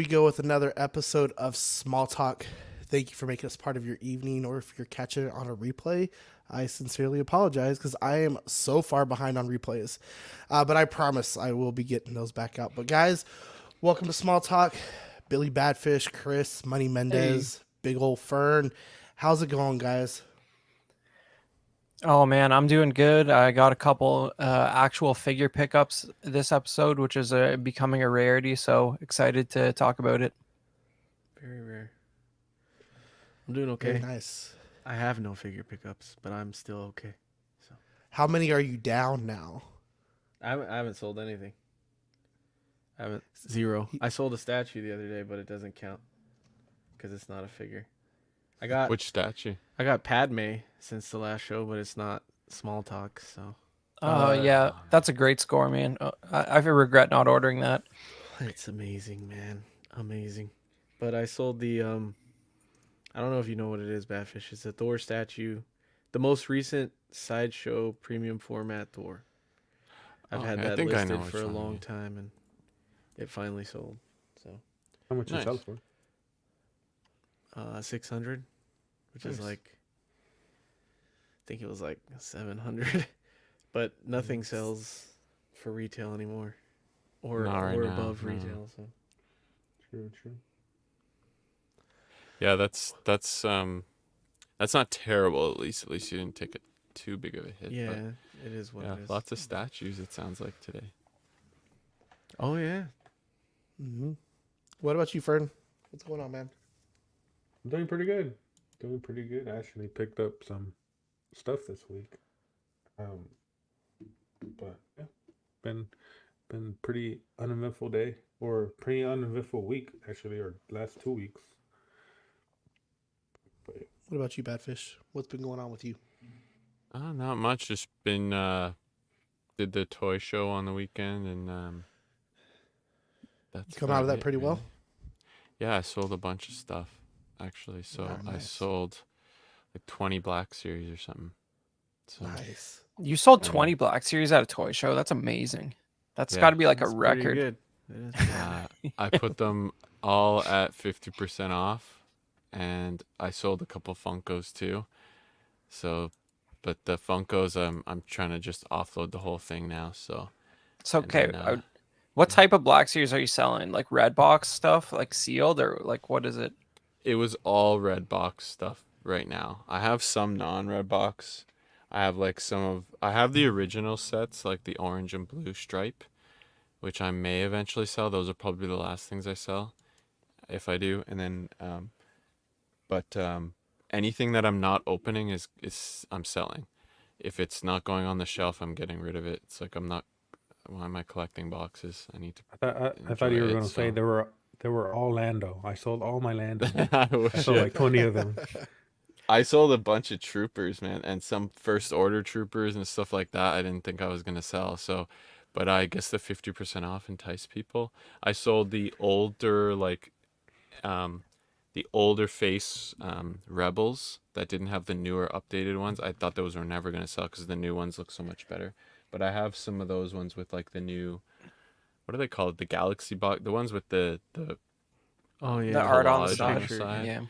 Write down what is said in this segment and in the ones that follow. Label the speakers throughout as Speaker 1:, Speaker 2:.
Speaker 1: go with another episode of Small Talk. Thank you for making us part of your evening, or if you're catching it on a replay, I sincerely apologize because I am so far behind on replays. But I promise I will be getting those back out. But guys, welcome to Small Talk. Billy Badfish, Chris, Money
Speaker 2: Hey.
Speaker 1: Mendez, Big Ol' Fern. How's it going, guys?
Speaker 2: Oh man, I'm doing good. I got a couple actual figure pickups this episode, which is becoming a rarity. So excited to talk about it.
Speaker 3: Very rare. I'm doing
Speaker 1: Very
Speaker 3: okay.
Speaker 1: nice.
Speaker 3: I have no figure pickups, but I'm still okay. So
Speaker 1: How many are you down now?
Speaker 3: I haven't sold anything. I haven't zero. I sold a statue the other day, but it doesn't count because it's not a figure.
Speaker 4: Which statue?
Speaker 3: I got Padme since the last show, but it's not small talk. So
Speaker 2: Yeah, that's a great score, man. I regret not ordering that.
Speaker 3: it's amazing, man, amazing. But I sold the I don't know if you know what it is, Badfish. It's a Thor statue, the most recent sideshow premium format Thor. I've had
Speaker 4: Okay, I
Speaker 3: that
Speaker 4: think I know
Speaker 3: listed
Speaker 4: which
Speaker 3: for a
Speaker 4: one you
Speaker 3: long
Speaker 4: mean.
Speaker 3: time, and it finally sold. So
Speaker 5: How much you
Speaker 4: Nice.
Speaker 5: sell for?
Speaker 3: 600, which is
Speaker 1: Nice.
Speaker 3: like, I think it was like 700, but nothing sells for retail anymore, or
Speaker 4: Not right
Speaker 3: or
Speaker 4: now,
Speaker 3: above
Speaker 4: no.
Speaker 3: retail. So
Speaker 5: True.
Speaker 4: Yeah, that's not terrible. At least you didn't take it too big of a hit.
Speaker 3: yeah,
Speaker 4: but
Speaker 3: it is what
Speaker 4: yeah,
Speaker 3: it is.
Speaker 4: lots of statues. It sounds like today.
Speaker 3: Oh yeah,
Speaker 1: Mm-hmm. What about you, Fern? What's going on, man?
Speaker 5: I'm doing pretty good. I actually picked up some stuff this week. But yeah, been pretty uneventful day, or pretty uneventful week actually, or last 2 weeks. But
Speaker 1: What about you, Badfish? What's been going on with you?
Speaker 4: Not much. Just been did the toy show on the weekend, and that's
Speaker 1: You come out of
Speaker 4: about
Speaker 1: that
Speaker 4: it,
Speaker 1: pretty well?
Speaker 4: really. Yeah, I sold a bunch of stuff actually. So
Speaker 1: Oh,
Speaker 4: I
Speaker 1: nice.
Speaker 4: sold like 20 Black Series or something. So
Speaker 1: Nice.
Speaker 2: You sold
Speaker 4: Yeah.
Speaker 2: 20 Black Series at a toy show. That's amazing. That's
Speaker 4: Yeah.
Speaker 2: got to be like
Speaker 3: that's
Speaker 2: a
Speaker 3: pretty
Speaker 2: record.
Speaker 3: good. It is pretty good.
Speaker 4: I put them all at 50% off, and I sold a couple Funkos too. So, but the Funkos, I'm trying to just offload the whole thing now. So,
Speaker 2: It's
Speaker 4: and
Speaker 2: okay.
Speaker 4: then,
Speaker 2: What type of Black Series are you selling? Like red box stuff, like sealed, or like what is it?
Speaker 4: it was all red box stuff right now. I have some non-red box. I have like I have the original sets, like the orange and blue stripe, which I may eventually sell. Those are probably the last things I sell, if I do. And then, but anything that I'm not opening is I'm selling. If it's not going on the shelf, I'm getting rid of it. It's like I'm not. Why am I collecting boxes? I need to.
Speaker 5: I thought you
Speaker 4: enjoy
Speaker 5: were
Speaker 4: it,
Speaker 5: gonna say
Speaker 4: so.
Speaker 5: they were all Lando. I sold all my Lando.
Speaker 4: I
Speaker 5: I
Speaker 4: wish
Speaker 5: sold
Speaker 4: I-
Speaker 5: like 20 of them.
Speaker 4: I sold a bunch of troopers, man, and some first order troopers and stuff like that. I didn't think I was gonna sell, so, but I guess the 50% off enticed people. I sold um, the older face rebels that didn't have the newer updated ones. I thought those were never gonna sell because the new ones look so much better. But I have some of those ones with like the new, what do they call it? The Galaxy box, the ones with the
Speaker 3: Oh yeah,
Speaker 2: The art on the
Speaker 4: collage
Speaker 2: side.
Speaker 3: picture.
Speaker 2: Yeah.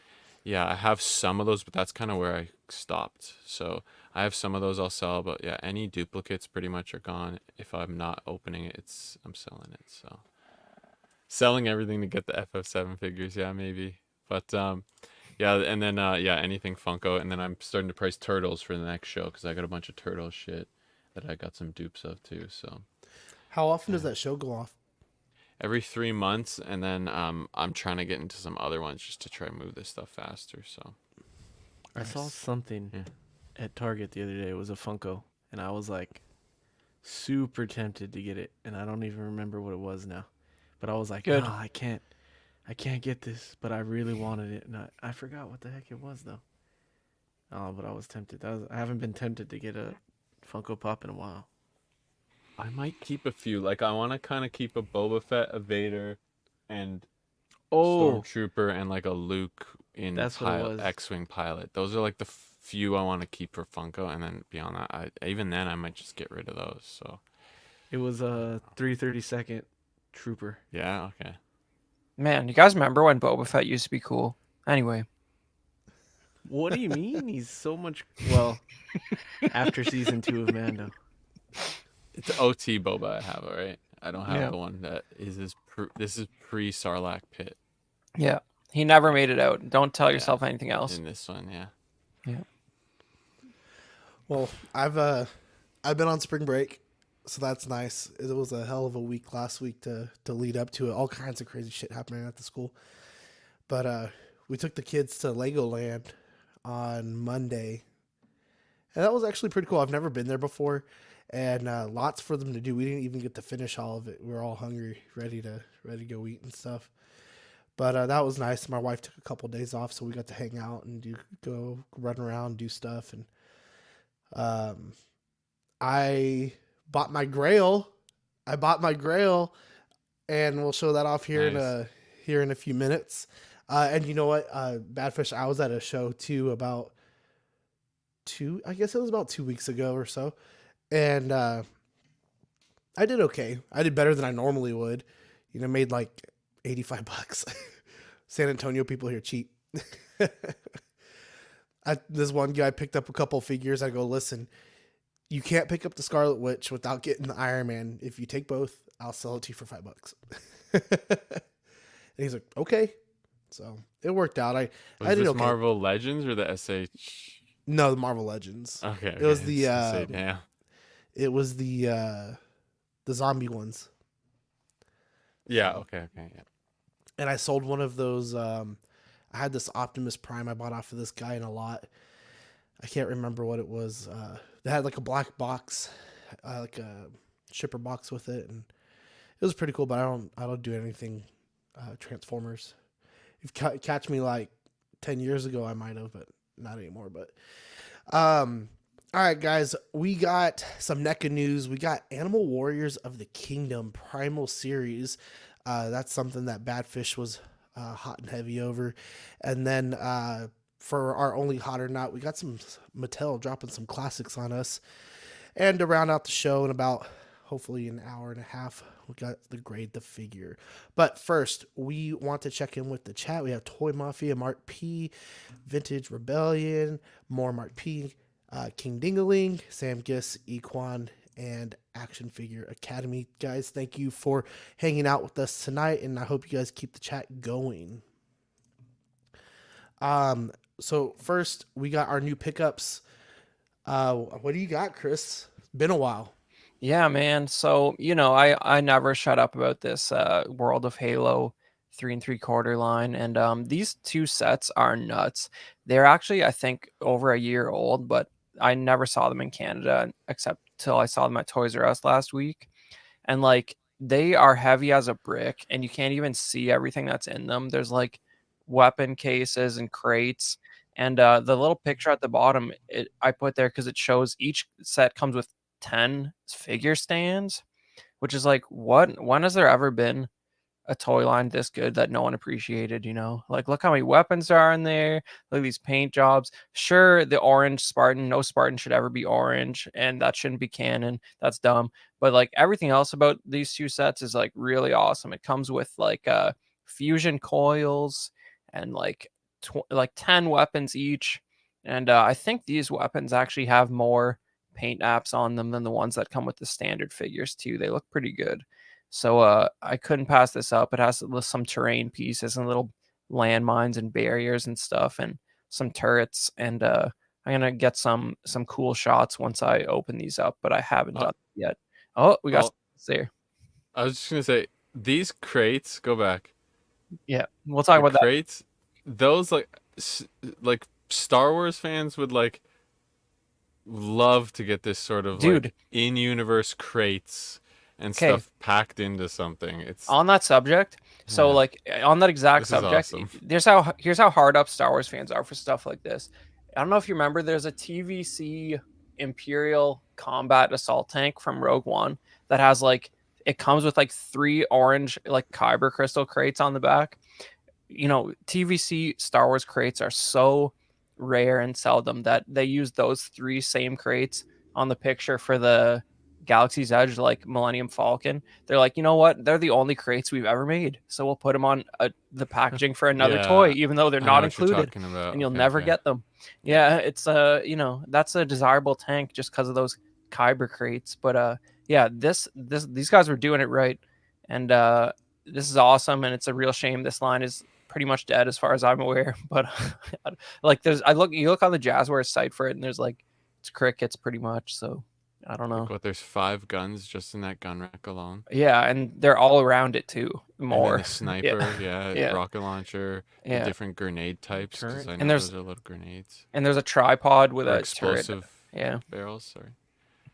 Speaker 4: yeah, I have some of those, but that's kind of where I stopped. So I have some of those I'll sell, but yeah, any duplicates pretty much are gone. If I'm not opening it, I'm selling it. So selling everything to get the FF7 figures, yeah, maybe. But yeah, and then yeah, anything Funko, and then I'm starting to price turtles for the next show because I got a bunch of turtle shit that I got some dupes of too. So
Speaker 1: How often does that show go off?
Speaker 4: every 3 months, and then I'm trying to get into some other ones just to try and move this stuff faster. So
Speaker 3: I saw
Speaker 1: Nice.
Speaker 3: something
Speaker 4: yeah.
Speaker 3: at Target the other day. It was a Funko, and I was like super tempted to get it, and I don't even remember what it was now. But I was like,
Speaker 2: Good.
Speaker 3: no, I can't get this, but I really wanted it, and I forgot what the heck it was though. Oh, but I was tempted. I haven't been tempted to get a Funko Pop in a while.
Speaker 4: I might keep a few. Like I want to kind of keep a Boba Fett, a Vader, and
Speaker 3: Oh,
Speaker 4: Stormtrooper, and like a Luke in
Speaker 3: That's what it was.
Speaker 4: X-wing pilot. Those are like the few I want to keep for Funko, and then beyond that, even then I might just get rid of those. So
Speaker 3: it was a 332nd Trooper.
Speaker 4: yeah, okay.
Speaker 2: Man, you guys remember when Boba Fett used to be cool? Anyway,
Speaker 3: What do you mean? He's so much. Well, after season 2 of Mando.
Speaker 4: It's OT Boba I have, all right? I don't have
Speaker 2: yeah,
Speaker 4: the one that is this is pre Sarlacc pit.
Speaker 2: yeah. He never made it out. Don't tell
Speaker 4: Yeah.
Speaker 2: yourself anything else.
Speaker 4: In this one, yeah.
Speaker 2: Yeah.
Speaker 1: Well, I've been on spring break, so that's nice. It was a hell of a week last week to lead up to it. All kinds of crazy shit happening at the school. But we took the kids to Legoland on Monday, and that was actually pretty cool. I've never been there before, and lots for them to do. We didn't even get to finish all of it. We were all hungry, ready to go eat and stuff. But that was nice. My wife took a couple days off, so we got to hang out and go run around, do stuff, and I bought my Grail. And we'll show that off here
Speaker 4: Nice.
Speaker 1: in a few minutes. And you know what, Badfish, I was at a show too about I guess it was about 2 weeks ago or so, and I did okay. I did better than I normally would. Made like $85. San Antonio people here cheap. This one guy picked up a couple figures. I go, listen, you can't pick up the Scarlet Witch without getting the Iron Man. If you take both, I'll sell it to you for $5. And he's like, okay. So it worked out. I
Speaker 4: Was
Speaker 1: did
Speaker 4: this
Speaker 1: okay.
Speaker 4: Marvel Legends or the SH?
Speaker 1: No, the Marvel Legends.
Speaker 4: Okay.
Speaker 1: It was
Speaker 4: okay,
Speaker 1: the
Speaker 4: I was gonna say, damn.
Speaker 1: it was the zombie ones.
Speaker 4: Yeah. Okay. Yeah.
Speaker 1: And I sold one of those. I had this Optimus Prime I bought off of this guy in a lot. I can't remember what it was. They had like a black box, like a shipper box with it, and it was pretty cool. But I don't do anything Transformers. If you catch me like 10 years ago, I might have, but not anymore. But all right, guys, we got some NECA news. We got Animal Warriors of the Kingdom Primal Series. That's something that Badfish was hot and heavy over. And then for our only hot or not, we got some Mattel dropping some classics on us. And to round out the show in about hopefully an hour and a half, we got the grade the figure. But first, we want to check in with the chat. We have Toy Mafia, Mark P, Vintage Rebellion, more Mark P, King Dingaling, Sam Giss, Equan, and Action Figure Academy. Guys, thank you for hanging out with us tonight, and I hope you guys keep the chat going. So first, we got our new pickups. What do you got, Chris? Been a while.
Speaker 2: Yeah, man. So, I never shut up about this World of Halo 3 3/4 line. And these two sets are nuts. They're actually, I think, over a year old, but I never saw them in Canada except till I saw them at Toys R Us last week. And like they are heavy as a brick, and you can't even see everything that's in them. There's like weapon cases and crates. And the little picture at the bottom, I put there because it shows each set comes with 10 figure stands, which is like, what? When has there ever been a toy line this good that no one appreciated? Like, look how many weapons there are in there. Look at these paint jobs. Sure, the orange Spartan, no Spartan should ever be orange, and that shouldn't be canon. That's dumb. But like everything else about these two sets is like really awesome. It comes with like fusion coils and like 10 weapons each. And I think these weapons actually have more paint apps on them than the ones that come with the standard figures too. They look pretty good. So I couldn't pass this up. It has some terrain pieces and little landmines and barriers and stuff, and some turrets. And I'm gonna get some cool shots once I open these up, but I haven't done it yet. Oh, we got there.
Speaker 4: I was just gonna say these crates. Go back.
Speaker 2: Yeah, we'll talk
Speaker 4: The
Speaker 2: about
Speaker 4: crates. Those like Star Wars fans would like love to get this sort of
Speaker 2: Dude.
Speaker 4: like in-universe crates and
Speaker 2: 'Kay.
Speaker 4: stuff packed into something. It's
Speaker 2: On that subject. So
Speaker 4: Yeah.
Speaker 2: like on that exact
Speaker 4: This is
Speaker 2: subject,
Speaker 4: awesome.
Speaker 2: here's how hard up Star Wars fans are for stuff like this. I don't know if you remember, there's a TVC Imperial Combat Assault Tank from Rogue One that has like, it comes with like 3 orange like kyber crystal crates on the back. TVC Star Wars crates are so rare and seldom that they use those 3 same crates on the picture for the Galaxy's Edge, like Millennium Falcon, they're like, you know what? They're the only crates we've ever made, so we'll put them on the packaging for another toy,
Speaker 4: Yeah,
Speaker 2: even though they're
Speaker 4: I know
Speaker 2: not
Speaker 4: what you're
Speaker 2: included,
Speaker 4: talking about.
Speaker 2: and you'll
Speaker 4: Okay,
Speaker 2: never
Speaker 4: okay.
Speaker 2: get them. Yeah, it's that's a desirable tank just because of those Kyber crates. But yeah, these guys were doing it right, and this is awesome, and it's a real shame this line is pretty much dead as far as I'm aware. But like you look on the Jazzware site for it, and there's like it's crickets pretty much. So I don't know.
Speaker 4: Like what? There's 5 guns just in that gun rack alone.
Speaker 2: Yeah, and they're all around it too.
Speaker 4: And then
Speaker 2: More.
Speaker 4: the sniper,
Speaker 2: Yeah.
Speaker 4: rocket launcher, the
Speaker 2: Yeah.
Speaker 4: different grenade types, because
Speaker 3: Turret.
Speaker 4: I
Speaker 2: And
Speaker 4: know
Speaker 2: there's
Speaker 4: those are little grenades.
Speaker 2: and there's a tripod with
Speaker 4: Or
Speaker 2: a turret.
Speaker 4: explosive
Speaker 2: Yeah.
Speaker 4: barrels, sorry.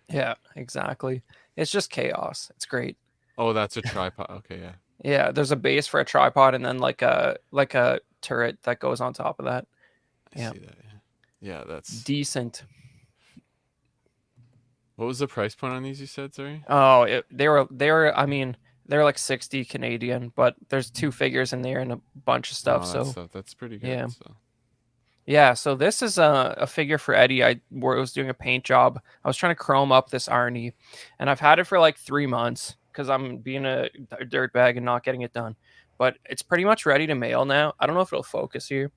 Speaker 2: Yeah, exactly. It's just chaos. It's great.
Speaker 4: Oh, that's a tripod. Okay, yeah.
Speaker 2: Yeah, there's a base for a tripod and then like a turret that goes on top of that.
Speaker 4: I
Speaker 2: Yeah.
Speaker 4: see that, yeah. Yeah, that's...
Speaker 2: Decent.
Speaker 4: What was the price point on these you said, sorry?
Speaker 2: Oh, they were I mean, they're like 60 Canadian, but there's 2 figures in there and a bunch of stuff,
Speaker 4: That's pretty good.
Speaker 2: yeah.
Speaker 4: So.
Speaker 2: Yeah, so this is a figure for Eddie. I was doing a paint job. I was trying to chrome up this Arnie, and I've had it for like 3 months because I'm being a dirtbag and not getting it done. But it's pretty much ready to mail now. I don't know if it'll focus here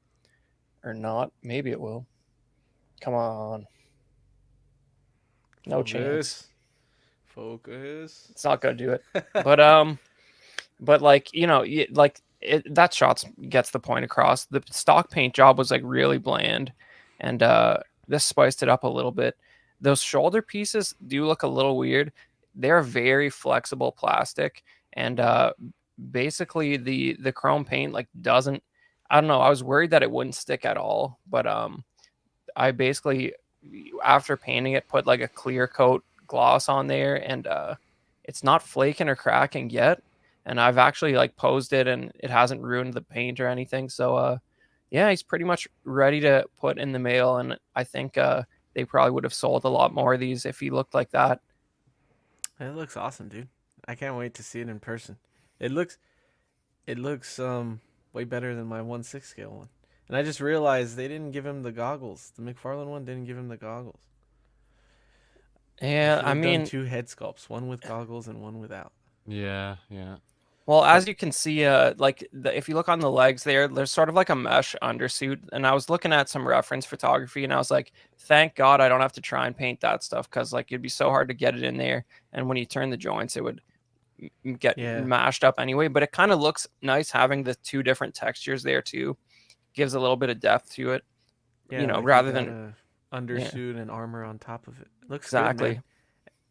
Speaker 2: or not. Maybe it will. Come on. No chance.
Speaker 3: Focus.
Speaker 2: It's not gonna do it. But like that shot gets the point across. The stock paint job was like really bland, and this spiced it up a little bit. Those shoulder pieces do look a little weird. They're very flexible plastic, and basically the chrome paint like doesn't. I don't know. I was worried that it wouldn't stick at all, but I basically after painting it put like a clear coat gloss on there, and it's not flaking or cracking yet. And I've actually like posed it and it hasn't ruined the paint or anything. So yeah, he's pretty much ready to put in the mail. And I think they probably would have sold a lot more of these if he looked like that.
Speaker 3: It looks awesome, dude. I can't wait to see it in person. It looks way better than my 1/6 scale one. And I just realized they didn't give him the goggles. The McFarlane one didn't give him the goggles.
Speaker 2: Yeah, I mean,
Speaker 3: done 2 head sculpts, one with goggles and one without.
Speaker 4: Yeah, yeah.
Speaker 2: well, as you can see, if you look on the legs there's sort of like a mesh undersuit. And I was looking at some reference photography and I was like, thank God I don't have to try and paint that stuff because like it'd be so hard to get it in there. And when you turn the joints, it would get mashed up anyway. But it kind of looks nice having the 2 different textures there too. Gives a little bit of depth to it,
Speaker 3: Yeah,
Speaker 2: rather than
Speaker 3: undersuit and armor on top of it. Looks
Speaker 2: exactly.
Speaker 3: good, man.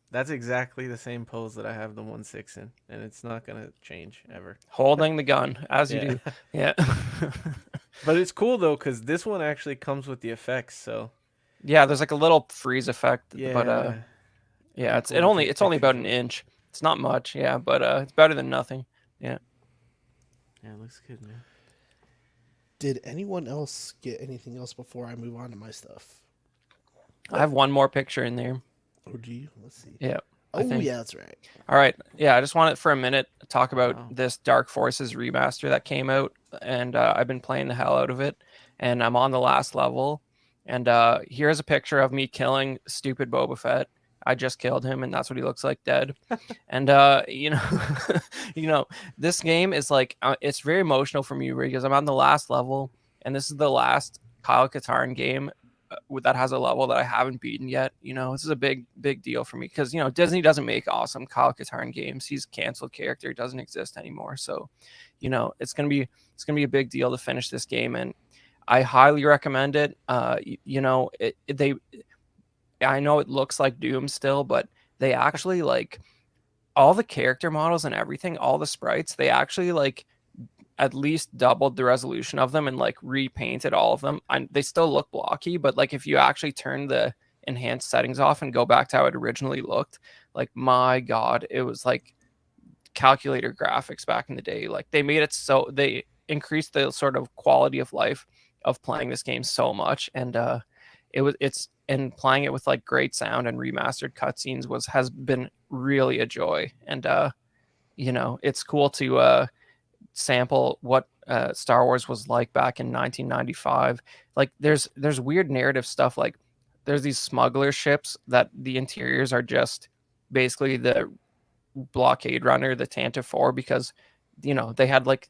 Speaker 3: That's exactly the same pose that I have the 1/6 in, and it's not gonna change ever.
Speaker 2: Holding the gun as you do, yeah.
Speaker 3: But it's cool though because this one actually comes with the effects. So
Speaker 2: yeah, there's like a little freeze effect,
Speaker 3: yeah,
Speaker 2: but yeah, it's
Speaker 3: cool to take
Speaker 2: it's only about
Speaker 3: pictures
Speaker 2: an
Speaker 3: of.
Speaker 2: inch. It's not much, yeah, but it's better than nothing. Yeah.
Speaker 3: Yeah, it looks good, man.
Speaker 1: Did anyone else get anything else before I move on to my stuff?
Speaker 2: I have one more picture in there.
Speaker 1: Oh, do you? Let's see.
Speaker 2: Yeah.
Speaker 1: Oh, yeah, that's right.
Speaker 2: All right. Yeah, I just wanted for a minute to talk about
Speaker 3: Wow.
Speaker 2: this Dark Forces remaster that came out, and I've been playing the hell out of it, and I'm on the last level, and here's a picture of me killing stupid Boba Fett. I just killed him, and that's what he looks like dead. And this game is like it's very emotional for me because I'm on the last level, and this is the last Kyle Katarn game that has a level that I haven't beaten yet. This is a big deal for me because Disney doesn't make awesome Kyle Katarn games. He's a canceled character, doesn't exist anymore. So, it's gonna be a big deal to finish this game, and I highly recommend it. I know it looks like Doom still, but they actually like all the character models and everything, all the sprites, they actually like at least doubled the resolution of them and like repainted all of them. They still look blocky, but like if you actually turn the enhanced settings off and go back to how it originally looked, like my God, it was like calculator graphics back in the day. Like they made it so they increased the sort of quality of life of playing this game so much, and and playing it with like great sound and remastered cutscenes has been really a joy. And it's cool to sample what Star Wars was like back in 1995. Like there's weird narrative stuff, like there's these smuggler ships that the interiors are just basically the blockade runner, the Tantive 4, because they had like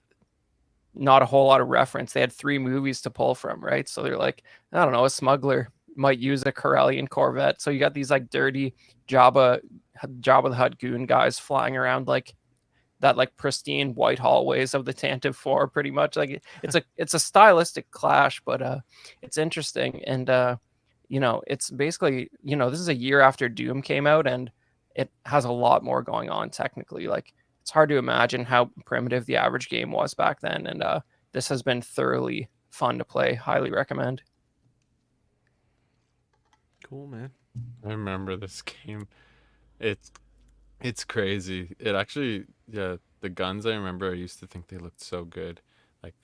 Speaker 2: not a whole lot of reference. They had 3 movies to pull from, right? So they're like, I don't know, a smuggler might use a Corellian Corvette. So you got these like dirty Jabba the Hutt goon guys flying around like that, like pristine white hallways of the Tantive 4, pretty much. Like it's a stylistic clash, but it's interesting. And it's basically, this is a year after Doom came out, and it has a lot more going on technically. Like, it's hard to imagine how primitive the average game was back then, and this has been thoroughly fun to play. Highly recommend.
Speaker 3: Cool, man.
Speaker 4: I remember this game. It's crazy. It actually, yeah, the guns I remember, I used to think they looked so good, like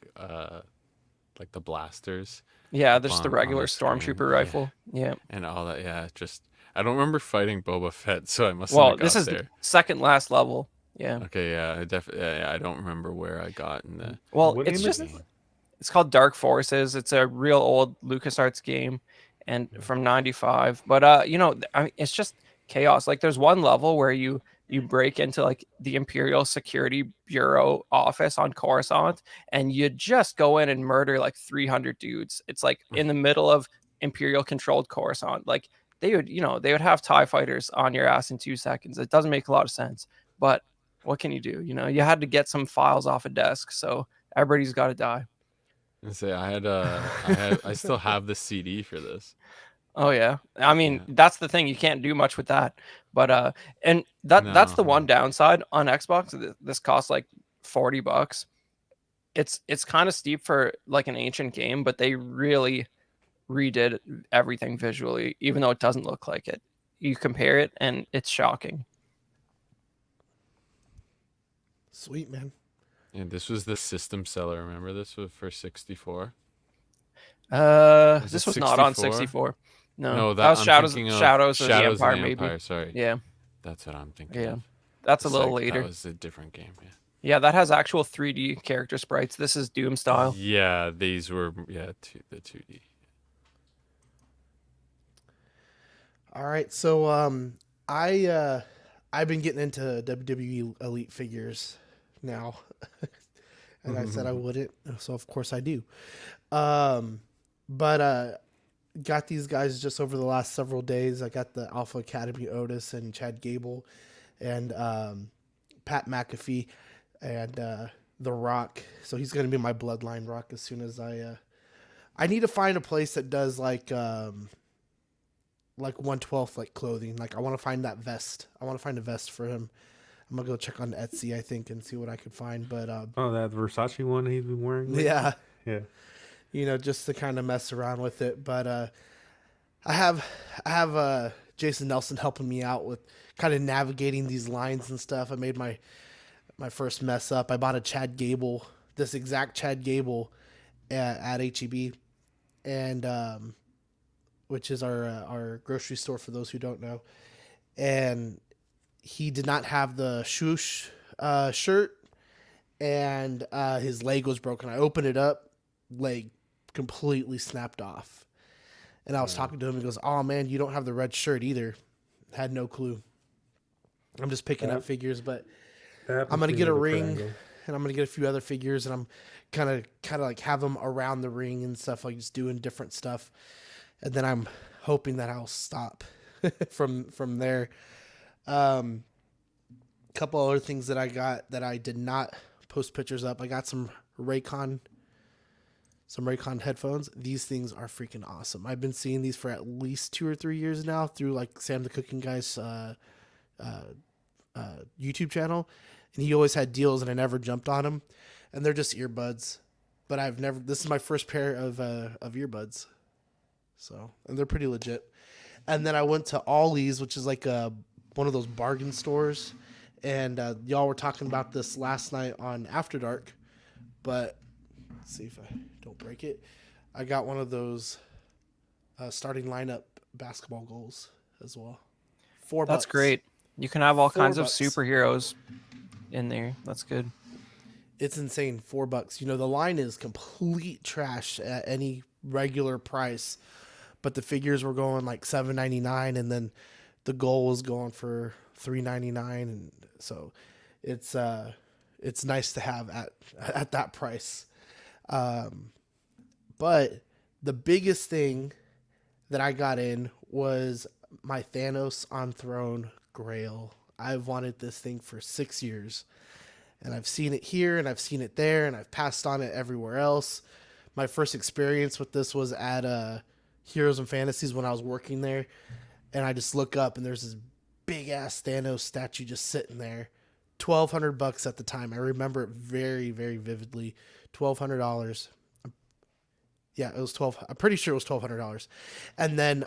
Speaker 4: the blasters.
Speaker 2: Yeah,
Speaker 4: up
Speaker 2: there's the
Speaker 4: on
Speaker 2: regular
Speaker 4: the screen.
Speaker 2: stormtrooper rifle. Yeah.
Speaker 4: And all that. Yeah, just I don't remember fighting Boba Fett, so I must
Speaker 2: Well,
Speaker 4: have got
Speaker 2: this is
Speaker 4: there.
Speaker 2: the second last level. Yeah.
Speaker 4: Okay, yeah, I definitely. Yeah, I don't remember where I got in the.
Speaker 2: Well,
Speaker 5: What
Speaker 2: it's
Speaker 5: game is
Speaker 2: just
Speaker 5: this?
Speaker 2: it's called Dark Forces. It's a real old LucasArts game, and from '95. But it's just chaos. Like, there's one level where you break into like the Imperial Security Bureau office on Coruscant, and you just go in and murder like 300 dudes. It's like in the middle of Imperial controlled Coruscant. Like, they would have TIE fighters on your ass in 2 seconds. It doesn't make a lot of sense, but what can you do? You had to get some files off a desk, so everybody's got to die.
Speaker 4: And say I still have the CD for this.
Speaker 2: Oh yeah. I mean,
Speaker 4: Yeah.
Speaker 2: that's the thing. You can't do much with that. But and that's the one downside on Xbox. This costs like $40. It's kind of steep for like an ancient game, but they really redid everything visually, even though it doesn't look like it. You compare it and it's shocking.
Speaker 1: Sweet, man.
Speaker 4: And this was the system seller. Remember this was for 64.
Speaker 2: This
Speaker 4: it
Speaker 2: was not on
Speaker 4: 64?
Speaker 2: 64. No,
Speaker 4: No,
Speaker 2: that was
Speaker 4: I'm
Speaker 2: Shadows
Speaker 4: thinking of
Speaker 2: Shadows of the
Speaker 4: Shadows
Speaker 2: Empire,
Speaker 4: of the
Speaker 2: maybe.
Speaker 4: Empire, sorry.
Speaker 2: Yeah,
Speaker 4: That's what I'm thinking.
Speaker 2: yeah.
Speaker 4: Of.
Speaker 2: That's a
Speaker 4: It's
Speaker 2: little
Speaker 4: like,
Speaker 2: later.
Speaker 4: That was a different game. Yeah.
Speaker 2: Yeah, that has actual 3D character sprites. This is Doom style.
Speaker 4: Yeah, these were the 2D.
Speaker 1: All right, so I've been getting into WWE Elite figures now, and I said I wouldn't, so of course I do. But got these guys just over the last several days. I got the Alpha Academy Otis and Chad Gable, and Pat McAfee, and The Rock. So he's gonna be my Bloodline Rock as soon as I need to find a place that does like 1/12 like clothing. Like, I want to find that vest. I want to find a vest for him. I'm gonna go check on Etsy, I think, and see what I could find. But
Speaker 5: Oh, that Versace one he's been wearing. lately?
Speaker 1: yeah,
Speaker 5: Yeah.
Speaker 1: just to kind of mess around with it. But I have Jason Nelson helping me out with kind of navigating these lines and stuff. I made my first mess up. I bought a Chad Gable, this exact Chad Gable at HEB, and which is our grocery store for those who don't know. And he did not have the swoosh shirt, and his leg was broken. I opened it up, leg completely snapped off. And I was talking to him. He goes, "Oh man, you don't have the red shirt either." Had no clue. I'm just picking up figures, but I'm gonna get a ring, and I'm gonna get a few other figures, and I'm kind of like have them around the ring and stuff, like just doing different stuff. And then I'm hoping that I'll stop from there. Couple other things that I got that I did not post pictures up. I got some Raycon headphones. These things are freaking awesome. I've been seeing these for at least 2 or 3 years now through like Sam the Cooking Guy's YouTube channel, and he always had deals, and I never jumped on them. And they're just earbuds, but this is my first pair of earbuds. So, and they're pretty legit. And then I went to Ollie's, which is like one of those bargain stores. And y'all were talking about this last night on After Dark. But let's see if I don't break it. I got one of those starting lineup basketball goals as well. $4.
Speaker 2: That's great. You can have all kinds of
Speaker 1: $4.
Speaker 2: superheroes in there. That's good.
Speaker 1: It's insane. $4. The line is complete trash at any regular price. But the figures were going like $7.99, and then the goal was going for $3.99, and so it's nice to have at that price. But the biggest thing that I got in was my Thanos on Throne Grail. I've wanted this thing for 6 years, and I've seen it here and I've seen it there, and I've passed on it everywhere else. My first experience with this was at Heroes and Fantasies when I was working there, and I just look up and there's this big ass Thanos statue just sitting there. $1,200 at the time. I remember it very, very vividly. $1,200. Yeah, it was 12. I'm pretty sure it was $1,200. And then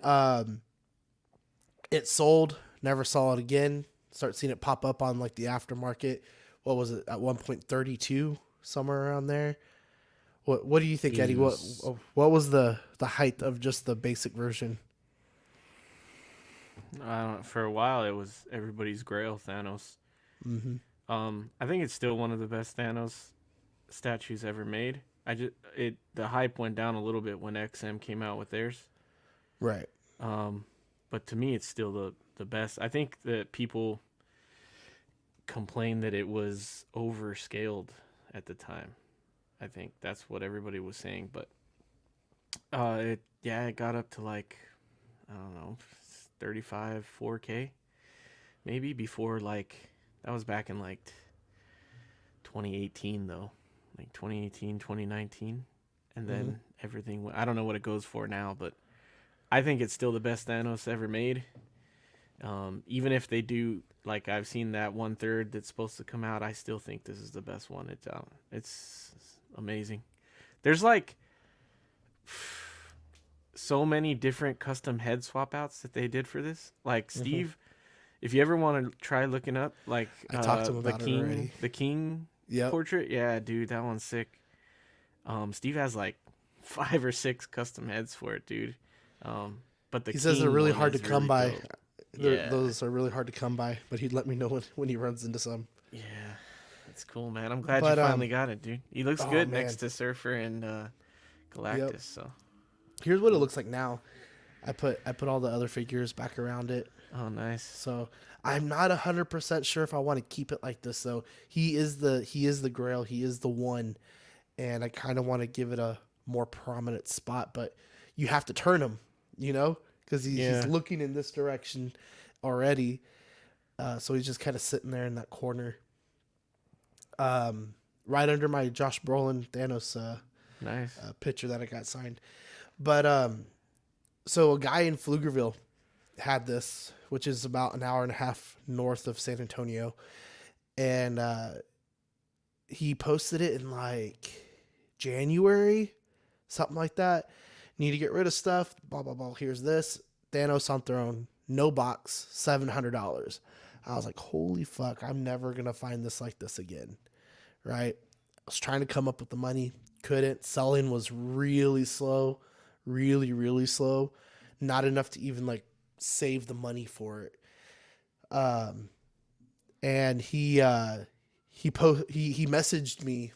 Speaker 1: it sold. Never saw it again. Start seeing it pop up on like the aftermarket. What was it at one point? 32, somewhere around there. What do you think, Eddie? What was the height of just the basic version?
Speaker 3: I don't. For a while, it was everybody's Grail Thanos.
Speaker 1: Mm-hmm.
Speaker 3: I think it's still one of the best Thanos statues ever made. The hype went down a little bit when XM came out with theirs.
Speaker 1: Right.
Speaker 3: But to me, it's still the best. I think that people complained that it was overscaled at the time. I think that's what everybody was saying. But it got up to like, I don't know, 35, 4K maybe before, like, that was back in like 2018 though. Like 2018, 2019, and then everything. I don't know what it goes for now, but I think it's still the best Thanos ever made. Even if they do, like, I've seen that 1/3 that's supposed to come out, I still think this is the best one. It's amazing. There's like so many different custom head swap outs that they did for this. Like Steve, if you ever want to try looking up, like,
Speaker 1: I talked to him about it already.
Speaker 3: The King.
Speaker 1: Yep.
Speaker 3: Portrait, yeah, dude, that one's sick. Steve has like 5 or 6 custom heads for it, dude. But
Speaker 1: he says they're really hard to come by.
Speaker 3: Yeah.
Speaker 1: Those are really hard to come by, but he'd let me know when he runs into some.
Speaker 3: Yeah, it's cool, man. I'm glad you finally got it, dude. He looks good
Speaker 1: man.
Speaker 3: next to Surfer and Galactus.
Speaker 1: Yep.
Speaker 3: So
Speaker 1: Here's what it looks like now. I put all the other figures back around it.
Speaker 3: oh, nice.
Speaker 1: So I'm not 100% sure if I want to keep it like this though. He is the Grail. He is the one, and I kind of want to give it a more prominent spot. But you have to turn him, because he's looking in this direction already. So he's just kind of sitting there in that corner, right under my Josh Brolin Thanos
Speaker 3: Nice.
Speaker 1: picture that I got signed. But so a guy in Pflugerville had this, which is about an hour and a half north of San Antonio, and he posted it in like January, something like that. Need to get rid of stuff, blah blah blah. Here's this Thanos on Throne, no box, $700. I was like, holy fuck, I'm never gonna find this like this again, right? I was trying to come up with the money, couldn't. Selling was really slow, really slow. Not enough to even like save the money for it. And he messaged me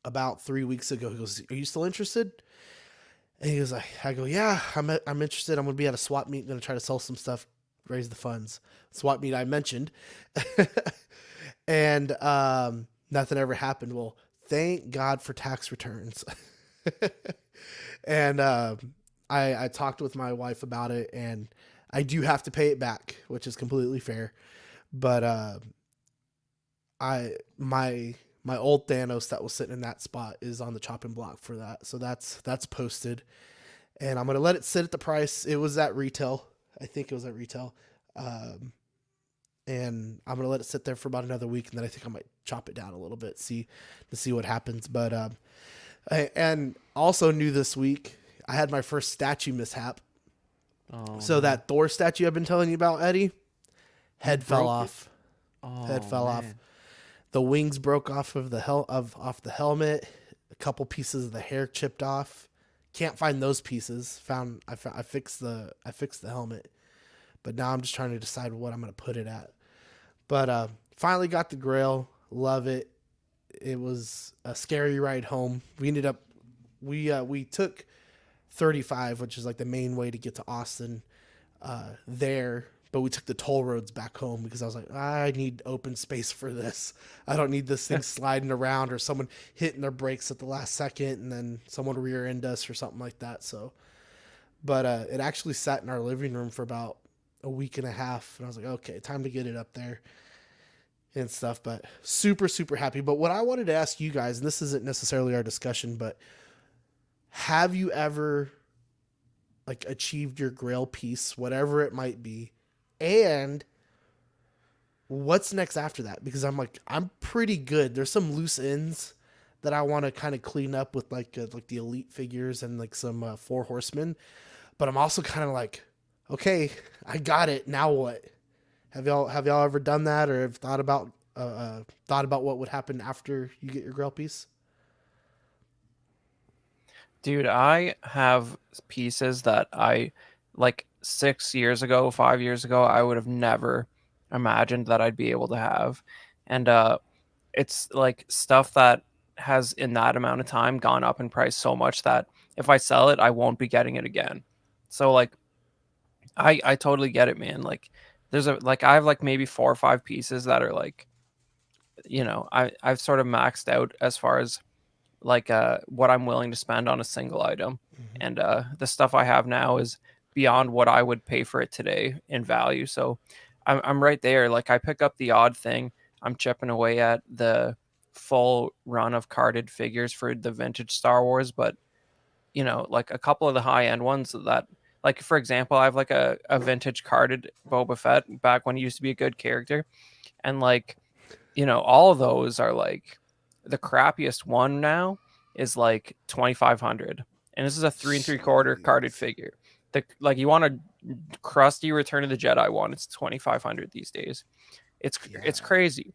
Speaker 1: about 3 weeks ago. He goes, "Are you still interested?" And he was like, I go, "Yeah, I'm interested. I'm gonna be at a swap meet, gonna try to sell some stuff, raise the funds." Swap meet I mentioned. And nothing ever happened. Well, thank God for tax returns. And I talked with my wife about it, and I do have to pay it back, which is completely fair. But my old Thanos that was sitting in that spot is on the chopping block for that. So that's posted, and I'm gonna let it sit at the price. It was at retail. I think it was at retail. And I'm gonna let it sit there for about another week, and then I think I might chop it down a little bit, to see what happens. But and also new this week, I had my first statue mishap.
Speaker 3: Oh,
Speaker 1: So that Thor statue I've been telling you about, Eddie, head fell
Speaker 3: broke it?
Speaker 1: off.
Speaker 3: Oh,
Speaker 1: Head fell off.
Speaker 3: man.
Speaker 1: The wings broke off of off the helmet. A couple pieces of the hair chipped off. Can't find those pieces. I fixed the helmet, but now I'm just trying to decide what I'm gonna put it at. But finally got the Grail. Love it. It was a scary ride home. We ended up we took 35, which is like the main way to get to Austin. there, but we took the toll roads back home because I was like, I need open space for this. I don't need this thing sliding around or someone hitting their brakes at the last second and then someone rear end us or something like that. So, but it actually sat in our living room for about a week and a half, and I was like, okay, time to get it up there and stuff. But super, super happy. But what I wanted to ask you guys, and this isn't necessarily our discussion, but have you ever like achieved your grail piece, whatever it might be, and what's next after that? Because I'm pretty good. There's some loose ends that I want to kind of clean up with like the elite figures and like some four horsemen, but I'm also kind of like, okay, I got it. Now what? Have y'all ever done that or have thought about what would happen after you get your grail piece?
Speaker 2: Dude, I have pieces that I like 6 years ago, 5 years ago, I would have never imagined that I'd be able to have. And it's like stuff that has in that amount of time gone up in price so much that if I sell it, I won't be getting it again. So like I totally get it, man. Like I have like maybe 4 or 5 pieces that are like, I've sort of maxed out as far as like what I'm willing to spend on a single item.
Speaker 1: Mm-hmm.
Speaker 2: And the stuff I have now is beyond what I would pay for it today in value. So I'm right there. Like I pick up the odd thing. I'm chipping away at the full run of carded figures for the vintage Star Wars, but like a couple of the high end ones that, like for example, I have like a vintage carded Boba Fett back when he used to be a good character, and like all of those are like the crappiest one now is like 2,500, and this is a 3 3/4 carded
Speaker 1: Jeez.
Speaker 2: figure. Like you want a crusty Return of the Jedi one, it's 2,500 these days. It's
Speaker 1: Yeah.
Speaker 2: crazy.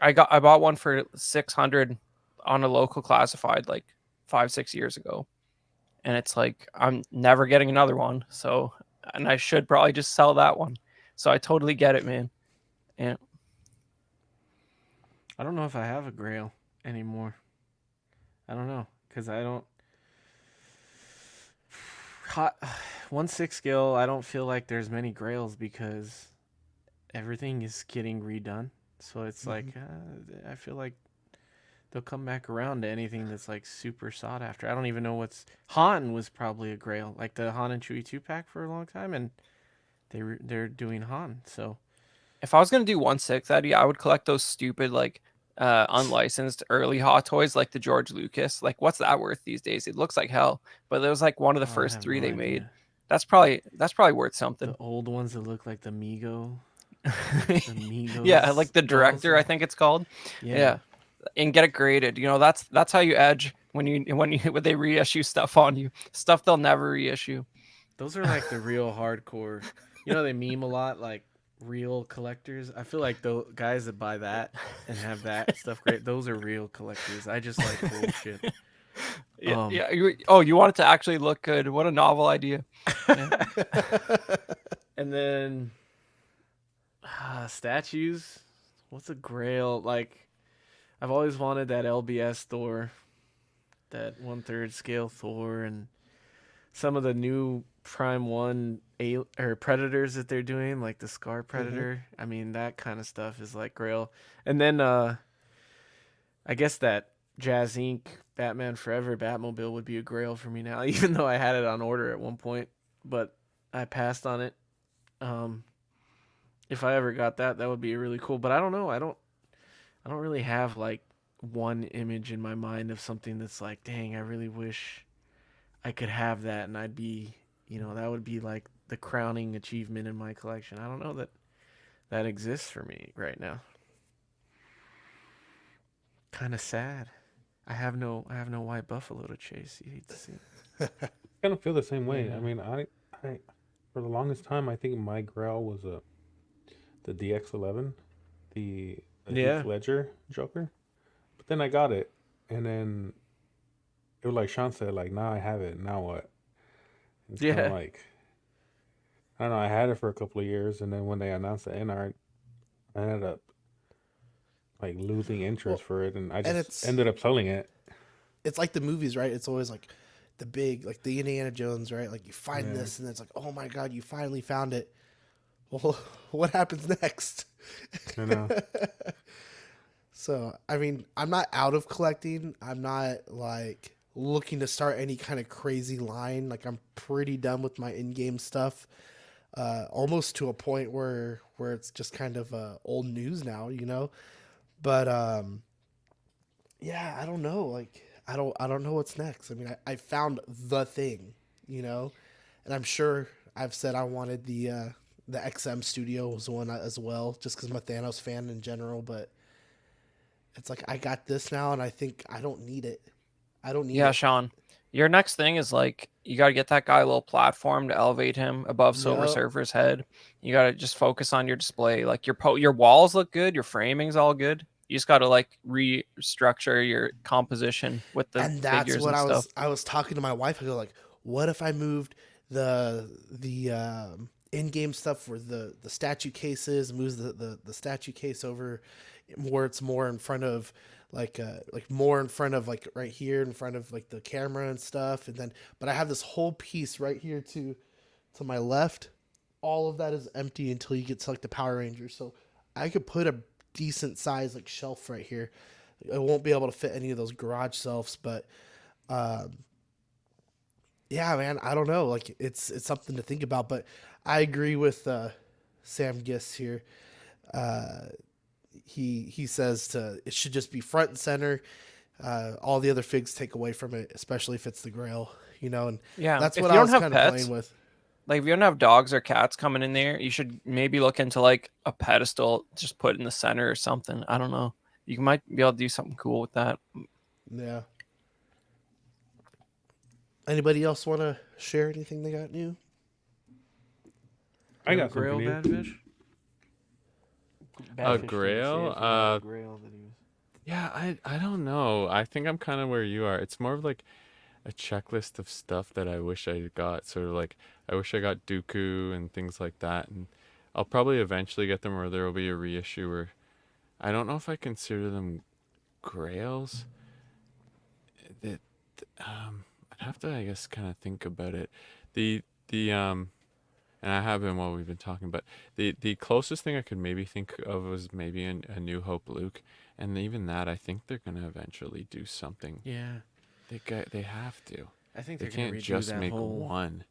Speaker 2: I bought one for 600 on a local classified like 5 6 years ago, and it's like I'm never getting another one. So, and I should probably just sell that one. So I totally get it, man. And
Speaker 3: I don't know if I have a grail anymore. I don't know because I don't. Hot 1/6 scale. I don't feel like there's many grails because everything is getting redone. So it's like I feel like they'll come back around to anything that's like super sought after. I don't even know what's Han was probably a grail, like the Han and Chewie 2-pack for a long time, and they're doing Han. So
Speaker 2: if I was gonna do 1/6, Eddie, I would collect those stupid like unlicensed early Hot Toys like the George Lucas. Like, what's that worth these days? It looks like hell, but it was like one of the
Speaker 3: I
Speaker 2: first
Speaker 3: have
Speaker 2: three
Speaker 3: no
Speaker 2: they made.
Speaker 3: idea.
Speaker 2: That's probably worth something.
Speaker 3: The old ones that look like the Migo, the
Speaker 2: Yeah,
Speaker 3: Migos
Speaker 2: like the
Speaker 3: dolls.
Speaker 2: director, I think it's called.
Speaker 3: Yeah,
Speaker 2: Yeah, and get it graded. That's how you edge when they reissue stuff on you. Stuff they'll never reissue.
Speaker 3: those are like the real hardcore. They meme a lot like real collectors. I feel like the guys that buy that and have that stuff great. Those are real collectors. I just like bullshit.
Speaker 2: Yeah, yeah. You want it to actually look good. What a novel idea. Yeah.
Speaker 3: And then statues. What's a grail? Like I've always wanted that LBS Thor, that 1/3 scale Thor, and some of the new Prime One or Predators that they're doing, like the Scar Predator. I mean, that kind of stuff is like grail. And then I guess that Jazz Inc. Batman Forever Batmobile would be a grail for me now, even though I had it on order at one point, but I passed on it. Um, if I ever got that, that would be really cool. But I don't know. I don't really have like one image in my mind of something that's like, dang, I really wish I could have that, and I'd be, that would be like the crowning achievement in my collection. I don't know that that exists for me right now. Kind of sad. I have no white buffalo to chase. You hate to see.
Speaker 5: I kind of feel the same way.
Speaker 3: Yeah.
Speaker 5: I mean, I for the longest time, I think my grail was the DX11, the
Speaker 3: Yeah.
Speaker 5: Heath Ledger Joker. But then I got it, and then it was like Sean said, like now I have it. Now what? It's kind
Speaker 3: Yeah.
Speaker 5: of like I don't know. I had it for a couple of years, and then when they announced the NR, I ended up like losing
Speaker 1: Well,
Speaker 5: interest for it, and I
Speaker 1: and
Speaker 5: just ended up selling it.
Speaker 1: it's like the movies, right? It's always like the big, like the Indiana Jones, right? Like you find
Speaker 5: Yeah.
Speaker 1: this and it's like, oh my God, you finally found it. Well, what happens next?
Speaker 5: I know.
Speaker 1: So, I mean, I'm not out of collecting. I'm not like looking to start any kind of crazy line. Like I'm pretty done with my in-game stuff. Almost to a point where it's just kind of old news now, you know. But yeah, I don't know. Like I don't know what's next. I mean, I found the thing, you know, and I'm sure I've said I wanted the XM Studios one as well, just because I'm a Thanos fan in general. But it's like I got this now, and I think I don't need it. I don't need
Speaker 2: Yeah,
Speaker 1: it.
Speaker 2: Sean. Your next thing is like you got to get that guy a little platform to elevate him above Silver
Speaker 1: Yup.
Speaker 2: Surfer's head. You got to just focus on your display. Like your walls look good, your framing's all good. You just got to like restructure your composition with the
Speaker 1: And that's
Speaker 2: figures
Speaker 1: what
Speaker 2: and stuff.
Speaker 1: I was talking to my wife. I go like, what if I moved the in-game stuff for the statue cases, moves the statue case over where it's more in front of like more in front of like right here in front of like the camera and stuff, and then but I have this whole piece right here to my left. All of that is empty until you get to like the Power Rangers. So I could put a decent size like shelf right here. I won't be able to fit any of those garage shelves, but yeah, man, I don't know. Like it's something to think about. But I agree with Sam Gist here. Uh, he says it should just be front and center. All the other figs take away from it, especially if it's the Grail, you know. And
Speaker 2: Yeah,
Speaker 1: that's
Speaker 2: if
Speaker 1: what
Speaker 2: you
Speaker 1: I
Speaker 2: don't
Speaker 1: was
Speaker 2: have
Speaker 1: kind of
Speaker 2: pets,
Speaker 1: playing with.
Speaker 2: like if you don't have dogs or cats coming in there, you should maybe look into like a pedestal, just put it in the center or something. I don't know. You might be able to do something cool with that.
Speaker 1: Yeah. Anybody else want to share anything they got new?
Speaker 5: I
Speaker 3: No
Speaker 5: got something
Speaker 3: Grail
Speaker 5: new.
Speaker 3: Badfish.
Speaker 4: A
Speaker 3: Badfish didn't say
Speaker 4: Grail?
Speaker 3: if he had a Grail that he was.
Speaker 4: Yeah, I don't know. I think I'm kind of where you are. It's more of like a checklist of stuff that I wish I got. Sort of like I wish I got Dooku and things like that, and I'll probably eventually get them, or there will be a reissue. Or I don't know if I consider them Grails. It, I'd have to, I guess, kind of think about it. The and I have been while we've been talking, but the closest thing I could maybe think of was maybe a New Hope Luke, and even that I think they're gonna eventually do something.
Speaker 3: Yeah,
Speaker 4: They have to.
Speaker 3: I think
Speaker 4: They
Speaker 3: they're gonna
Speaker 4: can't
Speaker 3: redo
Speaker 4: just
Speaker 3: that
Speaker 4: make
Speaker 3: whole
Speaker 4: one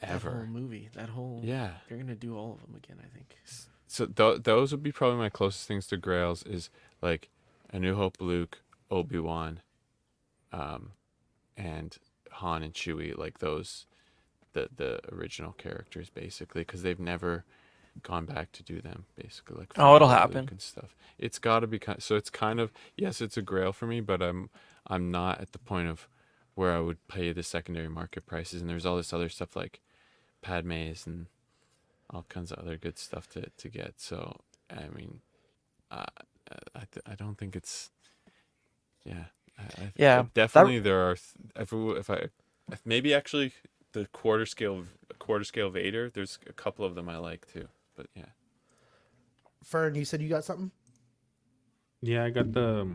Speaker 3: that whole
Speaker 4: ever.
Speaker 3: movie. That whole
Speaker 4: Yeah.
Speaker 3: They're gonna do all of them again. I think.
Speaker 4: So those would be probably my closest things to Grails is like a New Hope Luke, Obi-Wan, and Han and Chewie, like those the original characters basically, because they've never gone back to do them basically, like
Speaker 2: Oh, it'll
Speaker 4: Luke
Speaker 2: happen.
Speaker 4: and stuff. It's got to be so it's kind of, yes, it's a Grail for me, but I'm not at the point of where I would pay the secondary market prices, and there's all this other stuff like Padme's and all kinds of other good stuff to get. So I mean, I don't think it's, yeah.
Speaker 2: Yeah,
Speaker 4: Definitely there are. If maybe actually the quarter scale Vader, there's a couple of them I like too. But yeah,
Speaker 1: Fern, you said you got something?
Speaker 5: Yeah, I got the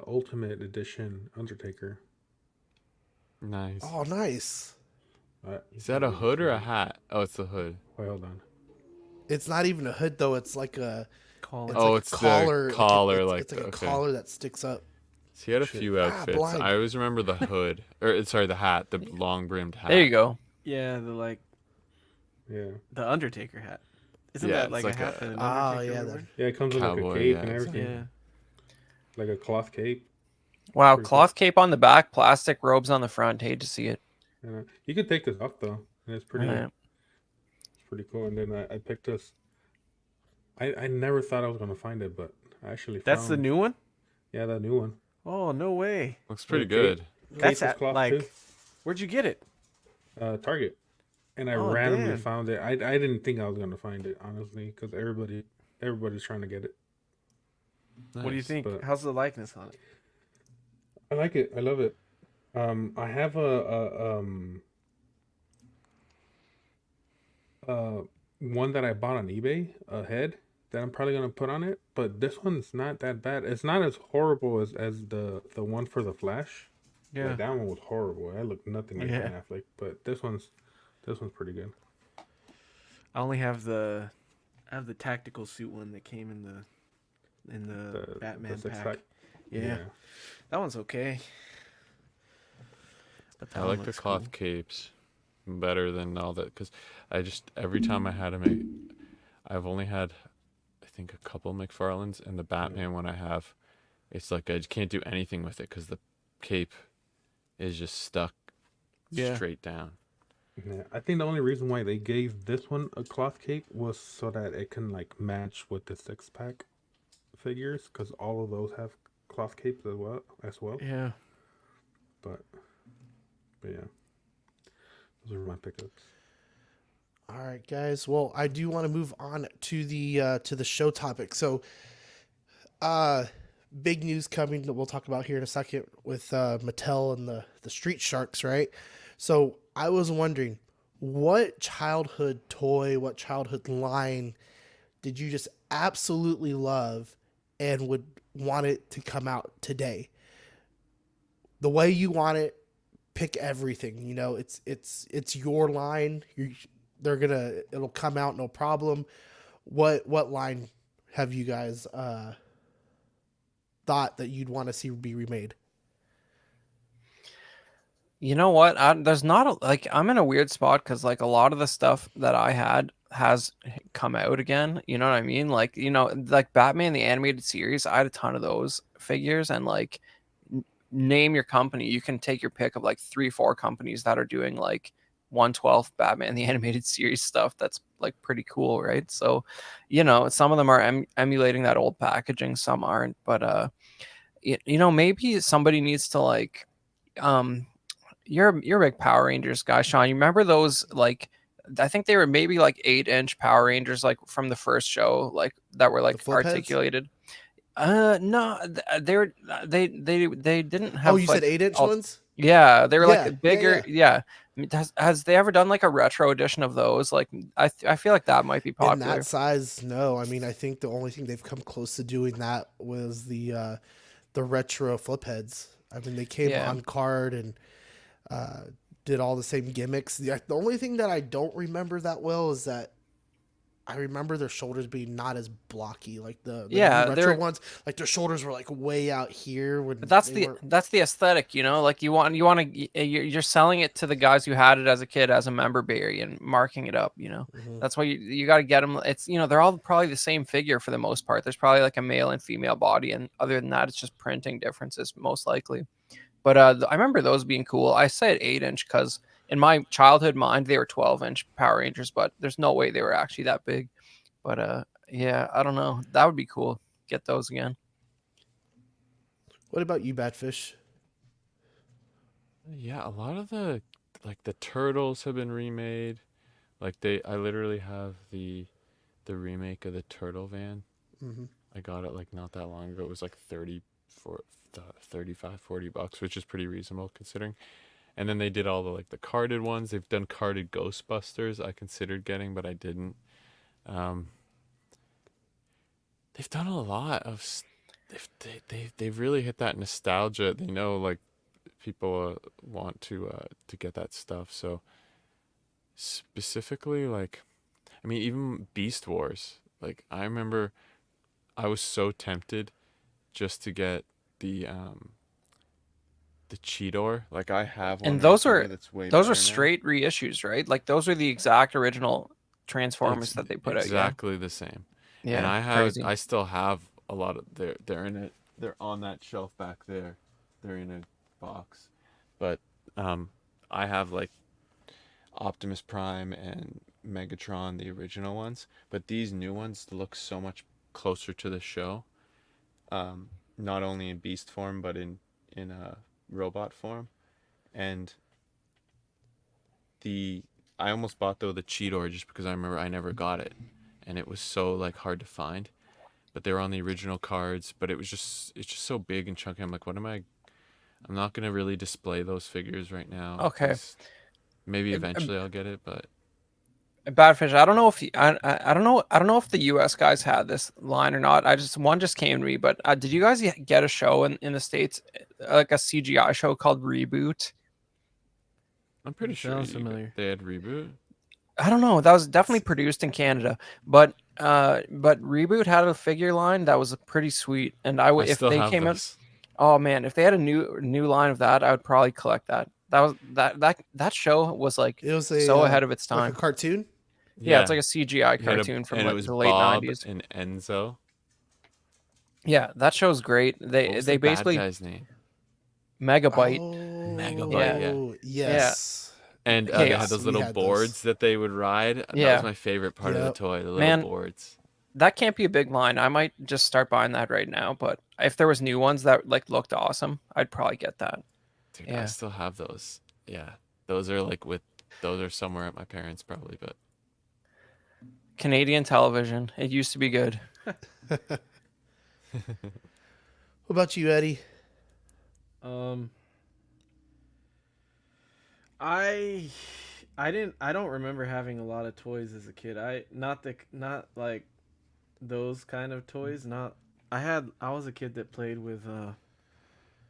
Speaker 5: Ultimate Edition Undertaker.
Speaker 4: nice.
Speaker 1: Oh, nice.
Speaker 4: Is that a hood or a hat? Oh, it's the hood.
Speaker 5: Wait, hold on.
Speaker 1: It's not even a hood though. It's like a
Speaker 3: Call
Speaker 4: Oh,
Speaker 1: like
Speaker 4: it's
Speaker 1: a
Speaker 4: the
Speaker 1: collar.
Speaker 4: collar,
Speaker 1: It's like a
Speaker 4: okay.
Speaker 1: collar that sticks up.
Speaker 4: So he had a
Speaker 5: Shit.
Speaker 4: few outfits.
Speaker 1: blind.
Speaker 4: I always remember the hood, or sorry, the hat, the long brimmed hat.
Speaker 2: There you go.
Speaker 3: Yeah,
Speaker 5: Yeah.
Speaker 3: the Undertaker hat. Isn't
Speaker 4: Yeah,
Speaker 3: that like
Speaker 4: it's
Speaker 3: a
Speaker 4: like
Speaker 3: hat that an
Speaker 1: Ah,
Speaker 3: Undertaker
Speaker 1: yeah,
Speaker 3: would
Speaker 1: that-
Speaker 3: wear?
Speaker 5: Yeah, it comes with like a
Speaker 4: Cowboy,
Speaker 5: cape
Speaker 4: yeah,
Speaker 5: and
Speaker 4: exactly.
Speaker 5: everything.
Speaker 3: Yeah.
Speaker 5: Like a cloth cape.
Speaker 2: Wow,
Speaker 5: Pretty
Speaker 2: cloth cape on the back, plastic robes on the front. Hate to see it.
Speaker 5: And you could take this off though, and it's pretty.
Speaker 2: Right.
Speaker 5: It's pretty cool. And then I picked this. I never thought I was gonna find it, but I actually
Speaker 3: That's
Speaker 5: found.
Speaker 3: the new one.
Speaker 5: Yeah, that new one.
Speaker 3: Oh no way!
Speaker 4: Looks pretty
Speaker 5: Okay.
Speaker 4: good.
Speaker 3: That's
Speaker 5: Case is cloth too.
Speaker 3: where'd you get it?
Speaker 5: Target. And I
Speaker 3: Oh,
Speaker 5: randomly
Speaker 3: damn.
Speaker 5: found it. I didn't think I was gonna find it honestly, because everybody's trying to get it.
Speaker 3: What do you
Speaker 4: Nice.
Speaker 3: think?
Speaker 5: but-
Speaker 3: How's the likeness on it?
Speaker 5: I like it. I love it. I have a one that I bought on eBay, a head that I'm probably gonna put on it, but this one's not that bad. It's not as horrible as the one for the Flash.
Speaker 3: Yeah.
Speaker 5: Like that one was horrible. That looked nothing like
Speaker 3: Yeah.
Speaker 5: Ben Affleck. But this one's pretty good.
Speaker 3: I only have the tactical suit one that came in the Batman
Speaker 5: six
Speaker 3: pack.
Speaker 5: pack.
Speaker 3: Yeah. That one's okay. But that
Speaker 4: I
Speaker 3: one
Speaker 4: like the
Speaker 3: looks
Speaker 4: cloth
Speaker 3: cool.
Speaker 4: capes better than all that because I just every time I had them, I've only had I think a couple McFarlanes, and the Batman one I have, it's like I can't do anything with it because the cape is just stuck
Speaker 3: Yeah.
Speaker 4: straight down.
Speaker 5: Yeah, I think the only reason why they gave this one a cloth cape was so that it can like match with the 6-pack figures, because all of those have cloth capes as well.
Speaker 3: Yeah.
Speaker 5: But yeah, those are my pickups.
Speaker 1: All right, guys. Well, I do want to move on to the show topic. So, big news coming that we'll talk about here in a second with Mattel and the Street Sharks, right? So, I was wondering, what childhood toy, what childhood line did you just absolutely love and would want it to come out today? The way you want it, pick everything. You know, it's your line. It'll come out no problem. What line have you guys thought that you'd want to see be remade?
Speaker 2: You know what? There's not like I'm in a weird spot because like a lot of the stuff that I had has come out again. You know what I mean? Like like Batman the animated series. I had a ton of those figures, and like name your company. You can take your pick of like 3-4 companies that are doing like 1/12 Batman the animated series stuff. That's like pretty cool, right? So, some of them are emulating that old packaging, some aren't. But maybe somebody needs to like you're a big Power Rangers guy, Sean. You remember those like I think they were maybe like 8-inch Power Rangers like from the first show, like that were
Speaker 1: The
Speaker 2: like
Speaker 1: flip heads?
Speaker 2: articulated. No, they didn't
Speaker 1: Oh,
Speaker 2: have
Speaker 1: you
Speaker 2: like
Speaker 1: said 8-inch ones?
Speaker 2: yeah, they were
Speaker 1: Yeah,
Speaker 2: like bigger. Yeah. I mean, has they ever done like a retro edition of those? Like I feel like that might be
Speaker 1: In that
Speaker 2: popular.
Speaker 1: size, no. I mean, I think the only thing they've come close to doing that was the retro flip heads. I mean, they came
Speaker 2: Yeah.
Speaker 1: on card and did all the same gimmicks. The only thing that I don't remember that well is that I remember their shoulders being not as blocky like the
Speaker 2: Yeah,
Speaker 1: new retro
Speaker 2: they're
Speaker 1: ones. Like their shoulders were like way out here when
Speaker 2: but that's
Speaker 1: they
Speaker 2: the
Speaker 1: were.
Speaker 2: that's the aesthetic, like you're selling it to the guys who had it as a kid as a memorabilia and marking it up.
Speaker 1: Mhm.
Speaker 2: That's why you got to get them. It's they're all probably the same figure for the most part. There's probably like a male and female body, and other than that, it's just printing differences most likely. But I remember those being cool. I said 8-inch because in my childhood mind they were 12-inch Power Rangers, but there's no way they were actually that big. But yeah, I don't know. That would be cool. Get those again.
Speaker 1: What about you, Badfish?
Speaker 4: Yeah, a lot of the turtles have been remade. Like I literally have the remake of the turtle van.
Speaker 1: Mm-hmm.
Speaker 4: I got it like not that long ago. It was like 35, $40, which is pretty reasonable considering. And then they did all the carded ones. They've done carded Ghostbusters. I considered getting, but I didn't. They've done a lot of. They've really hit that nostalgia. They know like people want to get that stuff. So specifically, like, I mean, even Beast Wars. Like, I remember I was so tempted just to get the Cheetor. Like, I have one
Speaker 2: And
Speaker 4: right
Speaker 2: those
Speaker 4: here
Speaker 2: are
Speaker 4: that's way
Speaker 2: those
Speaker 4: better
Speaker 2: are
Speaker 4: now.
Speaker 2: straight reissues, right? Like those are the exact original Transformers that they put out.
Speaker 4: Exactly the same.
Speaker 2: Yeah,
Speaker 4: And
Speaker 2: crazy.
Speaker 4: I still have a lot of they're in it. They're on that shelf back there. They're in a box. But I have like Optimus Prime and Megatron, the original ones, but these new ones look so much closer to the show. Not only in beast form but in robot form. And I almost bought the Cheetor just because I remember I never got it, and it was so like hard to find. But they were on the original cards, but it's just so big and chunky. I'm like, what am I? I'm not gonna really display those figures right now.
Speaker 2: Okay.
Speaker 4: 'Cause maybe eventually I'll get it, but
Speaker 2: Badfish. I don't know if I don't know. I don't know if the U.S. guys had this line or not. One just came to me. But did you guys get a show in the States, like a CGI show called Reboot?
Speaker 4: I'm pretty sure
Speaker 3: Sounds familiar.
Speaker 4: they had Reboot.
Speaker 2: I don't know. That was definitely produced in Canada, but Reboot had a figure line that was pretty sweet. And
Speaker 4: I
Speaker 2: if
Speaker 4: still
Speaker 2: they
Speaker 4: have
Speaker 2: came out,
Speaker 4: those.
Speaker 2: oh man, if they had a new line of that, I would probably collect that. That show was like
Speaker 1: It was
Speaker 2: so ahead of its
Speaker 1: like a
Speaker 2: time.
Speaker 1: cartoon.
Speaker 2: Yeah, it's like a CGI
Speaker 4: He had
Speaker 2: cartoon from
Speaker 4: and it
Speaker 2: like
Speaker 4: was
Speaker 2: the late
Speaker 4: Bob
Speaker 2: 90s.
Speaker 4: and Enzo.
Speaker 2: Yeah, that show's great.
Speaker 4: What
Speaker 2: They
Speaker 4: was
Speaker 2: they
Speaker 4: the bad
Speaker 2: basically
Speaker 4: guy's name?
Speaker 2: Megabyte.
Speaker 4: Megabyte, yeah.
Speaker 1: Yes.
Speaker 4: And
Speaker 2: Okay,
Speaker 4: they had
Speaker 1: Yes,
Speaker 4: those
Speaker 1: we
Speaker 4: little
Speaker 1: had
Speaker 4: boards that they would ride. That was
Speaker 2: Yeah.
Speaker 4: my favorite part of the
Speaker 1: Yep.
Speaker 4: toy, the little
Speaker 2: Man,
Speaker 4: boards.
Speaker 2: that can't be a big line. I might just start buying that right now. But if there was new ones that like looked awesome, I'd probably get that.
Speaker 4: Dude, I
Speaker 2: Yeah.
Speaker 4: still have those. Yeah. Those are somewhere at my parents' probably, but
Speaker 2: Canadian television. It used to be good.
Speaker 1: What about you, Eddie?
Speaker 3: I don't remember having a lot of toys as a kid. Not like those kind of toys. Not I was a kid that played with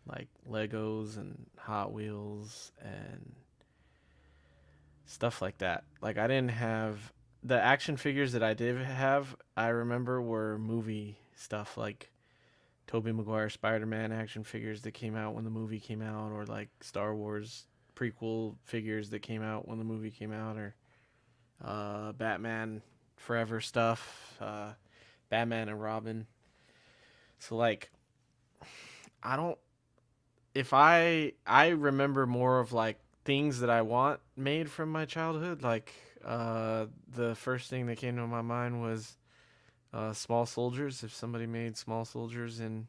Speaker 3: like Legos and Hot Wheels and stuff like that. Like I didn't have the action figures that I did have, I remember were movie stuff like Tobey Maguire Spider-Man action figures that came out when the movie came out, or like Star Wars prequel figures that came out when the movie came out, or Batman Forever stuff, Batman and Robin. So like, I don't. If I remember more of like things that I want made from my childhood. Like the first thing that came to my mind was Small Soldiers. If somebody made Small Soldiers in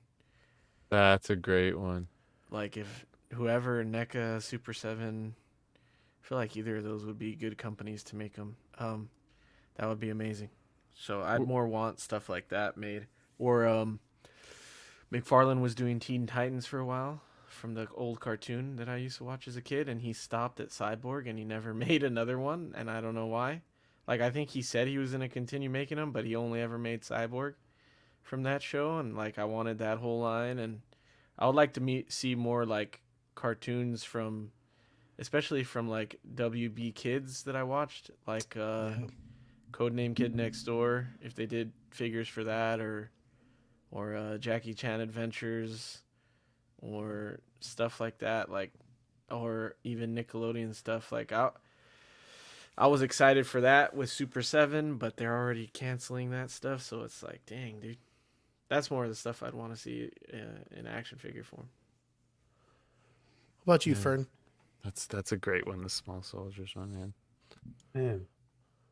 Speaker 4: that's a great one.
Speaker 3: like if whoever NECA Super 7, I feel like either of those would be good companies to make them. That would be amazing. So I'd more want stuff like that made. Or McFarlane was doing Teen Titans for a while from the old cartoon that I used to watch as a kid, and he stopped at Cyborg and he never made another one, and I don't know why. Like I think he said he was going to continue making them, but he only ever made Cyborg from that show, and like I wanted that whole line, and I would like to see more like cartoons from, especially from like WB Kids that I watched, like Codename Kid Next Door, if they did figures for that, or Jackie Chan Adventures, or stuff like that, like, or even Nickelodeon stuff. Like I was excited for that with Super 7, but they're already canceling that stuff, so it's like, dang, dude. That's more of the stuff I'd want to see in action figure form.
Speaker 1: What about you, Fern?
Speaker 4: That's a great one, the Small Soldiers one, man.
Speaker 5: Man,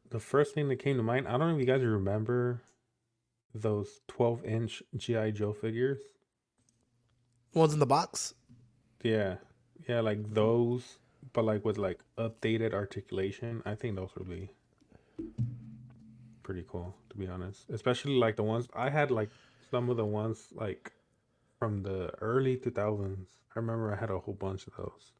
Speaker 5: the first thing that came to mind, I don't know if you guys remember those 12-inch G.I. Joe figures.
Speaker 1: Ones in the box?
Speaker 5: Yeah. Yeah, like those, but like with like updated articulation. I think those would be pretty cool, to be honest. Especially like the ones I had, like some of the ones like from the early 2000s. I remember I had a whole bunch of those.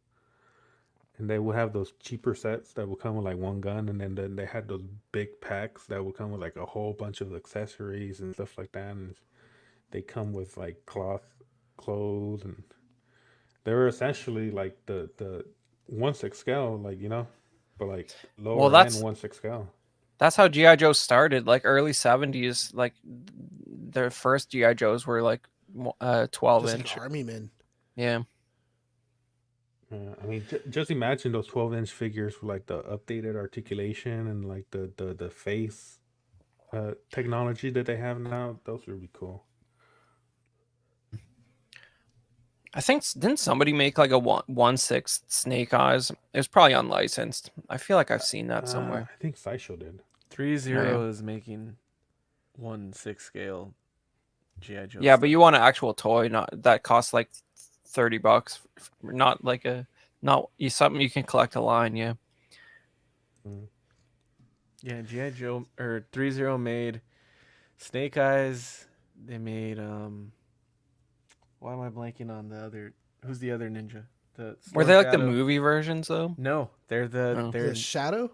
Speaker 5: And they would have those cheaper sets that would come with like one gun, and then they had those big packs that would come with like a whole bunch of accessories and stuff like that. And they come with like clothes, and they were essentially like the 1/6 scale, like but like lower
Speaker 2: Well,
Speaker 5: end 1/6 scale.
Speaker 2: that's how GI Joe started. Like early 70s, like their first GI Joes were like 12
Speaker 1: Just
Speaker 2: inch.
Speaker 1: like Army Men.
Speaker 2: Yeah.
Speaker 5: I mean, just imagine those 12-inch figures with like the updated articulation and like the face technology that they have now. Those would be cool.
Speaker 2: I think didn't somebody make like a 1/6 Snake Eyes? It was probably unlicensed. I feel like I've seen that somewhere.
Speaker 5: I think Sideshow did.
Speaker 3: 3-0 is making 1/6 scale GI Joe.
Speaker 2: Yeah,
Speaker 3: stuff.
Speaker 2: but you want an actual toy, not that costs like $30, not like something you can collect a line. Yeah.
Speaker 3: Yeah, GI Joe or 3-0 made Snake Eyes. They made why am I blanking on the other? Who's the other ninja?
Speaker 2: Were they like the
Speaker 3: Shadow?
Speaker 2: movie versions though?
Speaker 3: No, they're the
Speaker 2: Oh.
Speaker 3: they're
Speaker 1: The Shadow?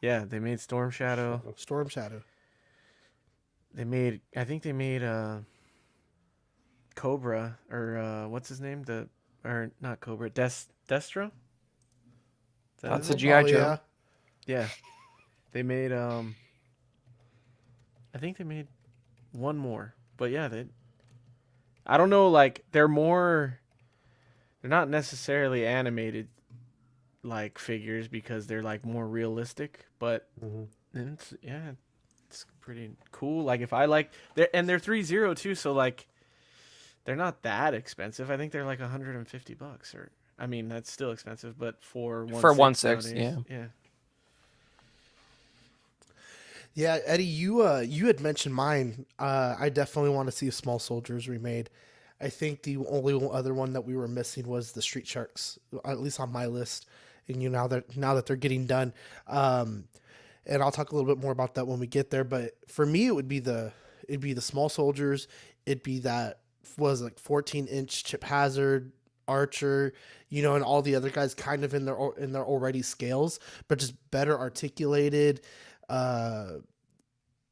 Speaker 3: Yeah, they made Storm Shadow.
Speaker 1: Storm Shadow.
Speaker 3: I think they made Cobra, or what's his name? Or not Cobra, Destro? Is that
Speaker 2: That's
Speaker 3: his
Speaker 2: a
Speaker 3: name?
Speaker 2: GI
Speaker 1: Oh
Speaker 2: Joe.
Speaker 1: yeah.
Speaker 3: Yeah. They made I think they made one more. But yeah, I don't know, like they're not necessarily animated like figures because they're like more realistic, but
Speaker 5: Mhm.
Speaker 3: it's pretty cool. Like if I like they're 3.0 too, so like they're not that expensive. I think they're like $150 or I mean, that's still expensive, but for 1.6
Speaker 2: For 1.6,
Speaker 3: nowadays,
Speaker 2: yeah.
Speaker 3: yeah.
Speaker 1: Yeah, Eddie, you had mentioned mine. I definitely want to see Small Soldiers remade. I think the only other one that we were missing was the Street Sharks, at least on my list. And now that they're getting done, um, and I'll talk a little bit more about that when we get there. But for me, it'd be the Small Soldiers. It'd be that was like 14-inch Chip Hazard, Archer, and all the other guys kind of in their already scales, but just better articulated. Uh,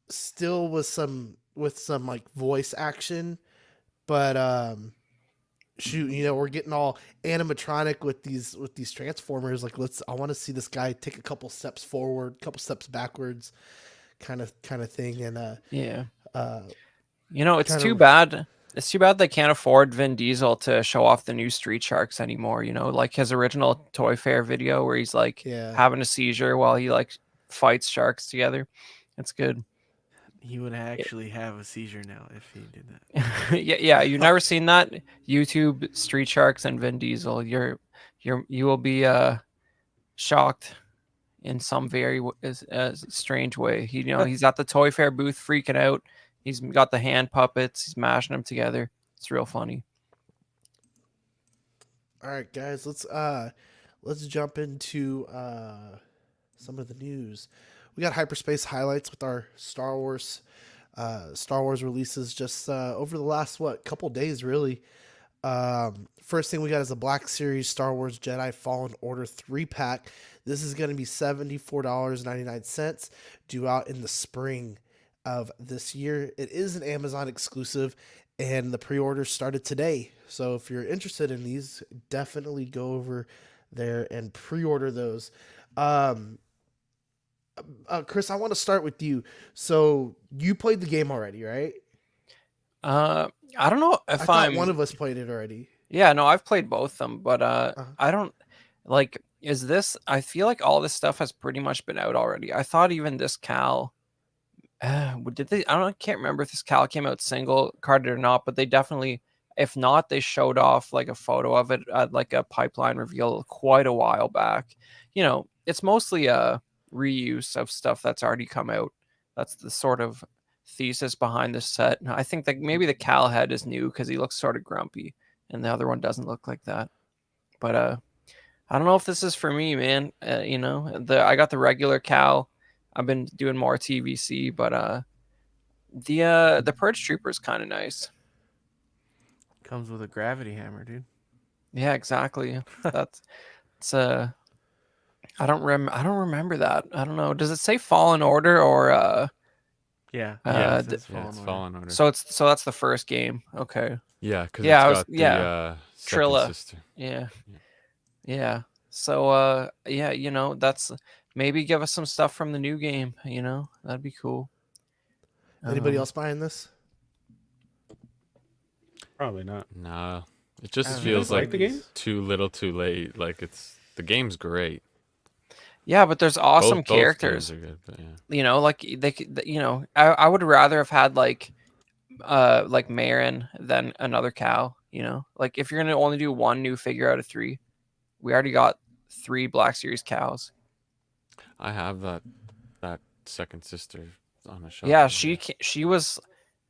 Speaker 1: Still with some like voice action, but shoot, we're getting all animatronic with these transformers. Like, I want to see this guy take a couple steps forward, couple steps backwards, kind of thing, and
Speaker 2: Yeah.
Speaker 1: uh
Speaker 2: It's
Speaker 1: kind
Speaker 2: too
Speaker 1: of
Speaker 2: bad. It's too bad they can't afford Vin Diesel to show off the new Street Sharks anymore. Like his original Toy Fair video where he's like
Speaker 1: yeah.
Speaker 2: having a seizure while he like fights sharks together. It's good.
Speaker 3: He would
Speaker 2: Yeah.
Speaker 3: actually have a seizure now if he did that.
Speaker 2: Yeah. You've never seen that YouTube Street Sharks and Vin Diesel. You will be shocked in some very strange way. He's at the Toy Fair booth freaking out. He's got the hand puppets. He's mashing them together. It's real funny.
Speaker 1: All right, guys, let's jump into some of the news. We got hyperspace highlights with our Star Wars releases just over the last couple days, really. First thing we got is a Black Series Star Wars Jedi Fallen Order 3-pack. This is going to be $74.99, due out in the spring of this year. It is an Amazon exclusive, and the pre-order started today. So if you're interested in these, definitely go over there and pre-order those. Chris, I want to start with you. So you played the game already, right?
Speaker 2: I don't know
Speaker 1: I
Speaker 2: if
Speaker 1: thought one of us played it already.
Speaker 2: Yeah, no, I've played both of them, but
Speaker 1: Uh-huh.
Speaker 2: I don't like. Is this? I feel like all this stuff has pretty much been out already. I thought even this Cal. Did they? I can't remember if this Cal came out single carded or not, but they definitely. If not, they showed off like a photo of it at like a pipeline reveal quite a while back. It's mostly a reuse of stuff that's already come out. That's the sort of thesis behind this set. And I think that maybe the Cal head is new because he looks sort of grumpy, and the other one doesn't look like that. But I don't know if this is for me, man. I got the regular Cal. I've been doing more TVC, but the Purge Trooper is kind of nice.
Speaker 3: Comes with a gravity hammer, dude.
Speaker 2: Yeah, exactly. It's I don't remember that. I don't know. Does it say Fallen Order or
Speaker 3: Yeah.
Speaker 4: Yeah,
Speaker 3: it says
Speaker 4: yeah, it's
Speaker 3: Order.
Speaker 4: Fallen Order.
Speaker 2: so that's the first game. Okay.
Speaker 4: Yeah, because
Speaker 2: Yeah,
Speaker 4: it's got the second
Speaker 2: Trilla.
Speaker 4: sister.
Speaker 2: Yeah. Yeah. So that's maybe give us some stuff from the new game, That'd be cool.
Speaker 1: Anybody else buying this?
Speaker 5: Probably not.
Speaker 4: Nah, it
Speaker 3: I
Speaker 4: just
Speaker 3: don't know.
Speaker 4: feels
Speaker 5: You guys
Speaker 4: like
Speaker 5: the game?
Speaker 4: too little, too late. Like the game's great.
Speaker 2: Yeah, but there's awesome
Speaker 4: Both
Speaker 2: characters.
Speaker 4: games are good, but yeah.
Speaker 2: Like they could, I would rather have had like Marin than another cow, Like if you're gonna only do one new figure out of 3, we already got 3 Black Series cows.
Speaker 4: I have that second sister on a shelf.
Speaker 2: Yeah,
Speaker 4: over
Speaker 2: she was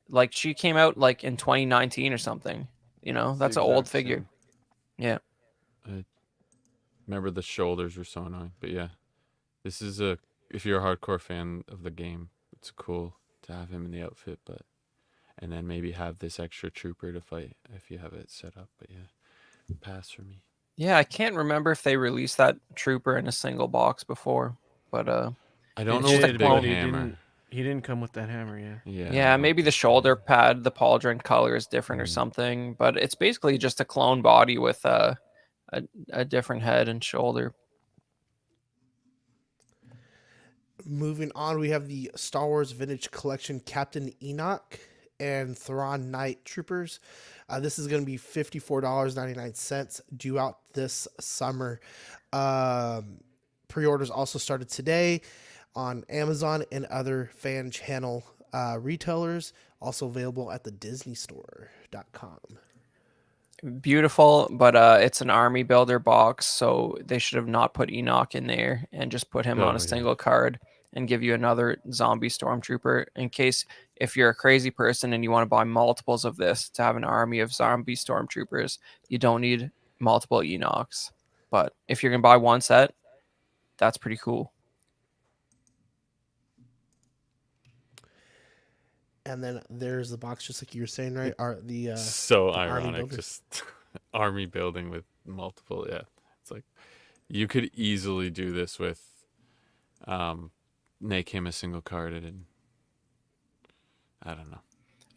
Speaker 2: like she came out like in 2019 or something. That's an old
Speaker 4: exact
Speaker 2: figure.
Speaker 4: same.
Speaker 2: Yeah.
Speaker 4: Remember the shoulders were so annoying, but yeah, this is if you're a hardcore fan of the game, it's cool to have him in the outfit, and then maybe have this extra trooper to fight if you have it set up. But yeah, pass for me.
Speaker 2: Yeah, I can't remember if they released that trooper in a single box before, but
Speaker 4: I don't
Speaker 3: It
Speaker 4: know with the
Speaker 3: did,
Speaker 4: big
Speaker 3: but
Speaker 4: hammer.
Speaker 3: he didn't come with that hammer. Yeah.
Speaker 4: Yeah. I
Speaker 2: Yeah,
Speaker 4: don't
Speaker 2: maybe the
Speaker 4: think so.
Speaker 2: shoulder pad, the pauldron color is different or something, but it's basically just a clone body with a different head and shoulder.
Speaker 1: Moving on, we have the Star Wars Vintage Collection Captain Enoch and Thrawn Night Troopers. This is going to be $54.99, due out this summer. Pre-orders also started today on Amazon and other fan channel retailers. Also available at the DisneyStore.com.
Speaker 2: Beautiful, but it's an army builder box, so they should have not put Enoch in there and just put him on
Speaker 4: Oh,
Speaker 2: a
Speaker 4: yeah.
Speaker 2: single card and give you another zombie stormtrooper in case if you're a crazy person and you want to buy multiples of this to have an army of zombie stormtroopers, you don't need multiple Enochs. But if you're gonna buy one set, that's pretty cool.
Speaker 1: And then there's the box, just like you were saying, right?
Speaker 4: So
Speaker 1: the army
Speaker 4: ironic,
Speaker 1: builder.
Speaker 4: just army building with multiple. Yeah, it's like you could easily do this with, make him a single carded, and I don't know.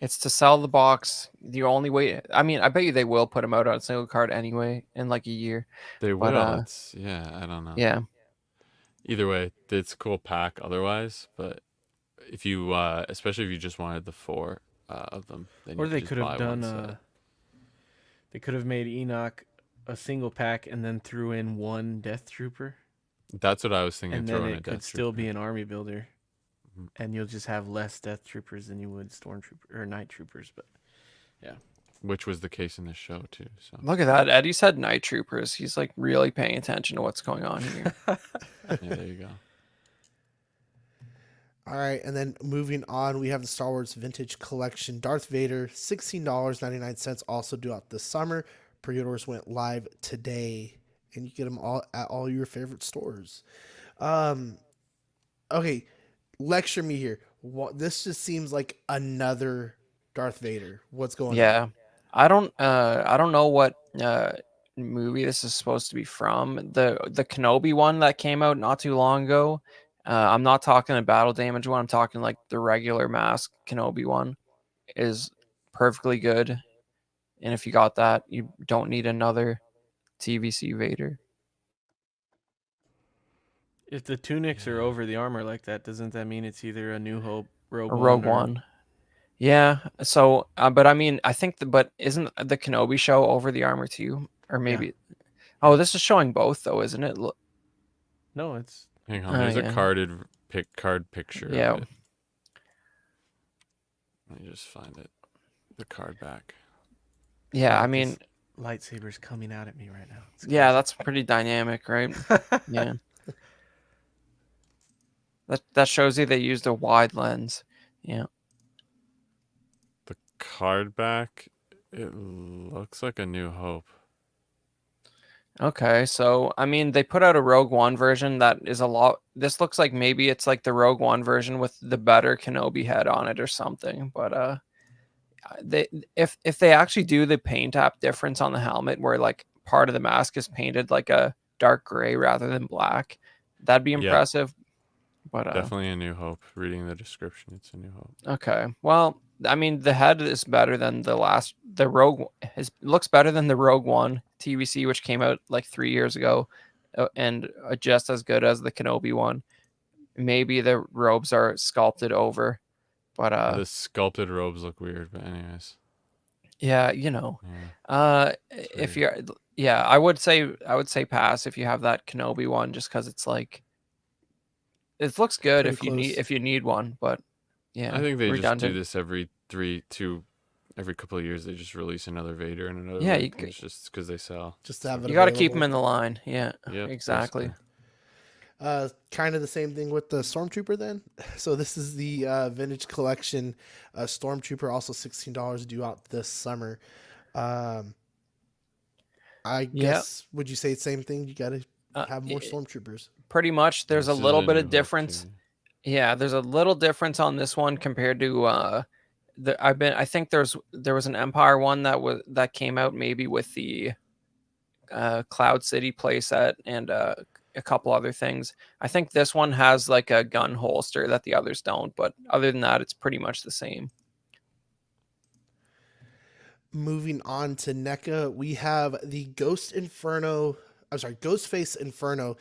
Speaker 2: It's to sell the box. The only way, I mean, I bet you they will put them out on a single card anyway in like a year.
Speaker 4: They
Speaker 2: But,
Speaker 4: will. It's I don't know.
Speaker 2: Yeah.
Speaker 4: Either way, it's a cool pack. Otherwise, but if you, especially if you just wanted the 4 of them, then
Speaker 3: Or
Speaker 4: you
Speaker 3: they
Speaker 4: could
Speaker 3: could
Speaker 4: just
Speaker 3: have
Speaker 4: buy one
Speaker 3: done.
Speaker 4: set.
Speaker 3: They could have made Enoch a single pack and then threw in one Death Trooper,
Speaker 4: That's what I was thinking.
Speaker 3: and then
Speaker 4: Throwing a
Speaker 3: it could
Speaker 4: Death
Speaker 3: still
Speaker 4: Trooper.
Speaker 3: be an army builder,
Speaker 4: Mhm.
Speaker 3: and you'll just have less Death Troopers than you would Stormtrooper or Night Troopers. But
Speaker 4: Which was the case in this show too. So
Speaker 2: Look at that. Eddie said night troopers. He's like really paying attention to what's going on here.
Speaker 4: yeah, there you go.
Speaker 1: All right, and then moving on, we have the Star Wars Vintage Collection Darth Vader, $16.99, also due out this summer. Pre-orders went live today, and you get them all at all your favorite stores. Okay, lecture me here. This just seems like another Darth Vader. What's going on?
Speaker 2: Yeah. I don't know what movie this is supposed to be from. The Kenobi one that came out not too long ago. I'm not talking a battle damage one. I'm talking like the regular mask Kenobi one is perfectly good. And if you got that, you don't need another TVC Vader.
Speaker 3: if the tunics are over the armor like that, doesn't that mean it's either a New Hope, Rogue
Speaker 2: Or
Speaker 3: One,
Speaker 2: Rogue
Speaker 3: or
Speaker 2: One. Yeah. So, but I mean, I think, but isn't the Kenobi show over the armor too? Or maybe. Oh, this is showing both though, isn't it?
Speaker 3: No, it's
Speaker 4: Hang on, there's
Speaker 2: yeah.
Speaker 4: a card picture
Speaker 2: Yeah.
Speaker 4: of it. Let me just find it. The card back.
Speaker 2: Yeah. I
Speaker 3: like
Speaker 2: mean,
Speaker 3: this lightsaber's coming out at me right now. It's
Speaker 2: yeah, that's pretty dynamic, right?
Speaker 3: crazy.
Speaker 2: Yeah. That shows you they used a wide lens. Yeah.
Speaker 4: The card back. It looks like a New Hope.
Speaker 2: Okay, so I mean, they put out a Rogue One version that is a lot. This looks like maybe it's like the Rogue One version with the better Kenobi head on it or something. But they if they actually do the paint app difference on the helmet, where like part of the mask is painted like a dark gray rather than black, that'd be
Speaker 4: Yeah.
Speaker 2: impressive. But
Speaker 4: Definitely a New Hope. Reading the description, it's a New Hope.
Speaker 2: okay, well, I mean, the head is better than the Rogue. Looks better than the Rogue One TVC, which came out like 3 years ago, and just as good as the Kenobi one. Maybe the robes are sculpted over, but
Speaker 4: The sculpted robes look weird, but anyways.
Speaker 2: yeah, if
Speaker 4: weird.
Speaker 2: you're, I would say pass if you have that Kenobi one, just because it's like it looks good
Speaker 1: Pretty close.
Speaker 2: if you need one, but yeah,
Speaker 4: I think they just
Speaker 2: redundant.
Speaker 4: do this every couple of years. They just release another Vader and another.
Speaker 2: Yeah,
Speaker 4: Luke, and it's just because they sell.
Speaker 1: Just to have it
Speaker 2: You got to keep
Speaker 1: available.
Speaker 2: them in the line. Yeah,
Speaker 4: Yep,
Speaker 2: exactly.
Speaker 4: basically.
Speaker 1: Kind of the same thing with the Stormtrooper then. So this is the Vintage Collection Stormtrooper, also $16 due out this summer. I guess, would you say the same thing? You got to have more Stormtroopers.
Speaker 2: Pretty much. There's
Speaker 4: This
Speaker 2: a
Speaker 4: is
Speaker 2: little
Speaker 4: a
Speaker 2: bit
Speaker 4: New
Speaker 2: of
Speaker 4: Hope,
Speaker 2: difference.
Speaker 4: too.
Speaker 2: Yeah, there's a little difference on this one compared to I think there was an Empire one that came out maybe with the Cloud City playset and a couple other things. I think this one has like a gun holster that the others don't, but other than that, it's pretty much the same.
Speaker 1: Moving on to NECA, we have the Ghostface Inferno,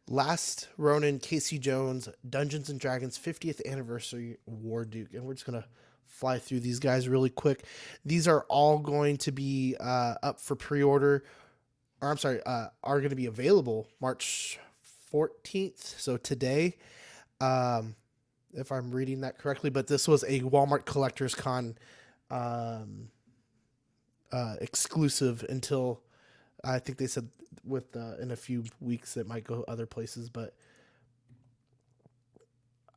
Speaker 1: Last Ronin, Casey Jones, Dungeons and Dragons 50th Anniversary War Duke. And we're just going to fly through these guys really quick. These are all going to be up for pre-order, or are going to be available March 14th. So today, if I'm reading that correctly, but this was a Walmart Collectors Con exclusive until I think they said in a few weeks it might go other places, but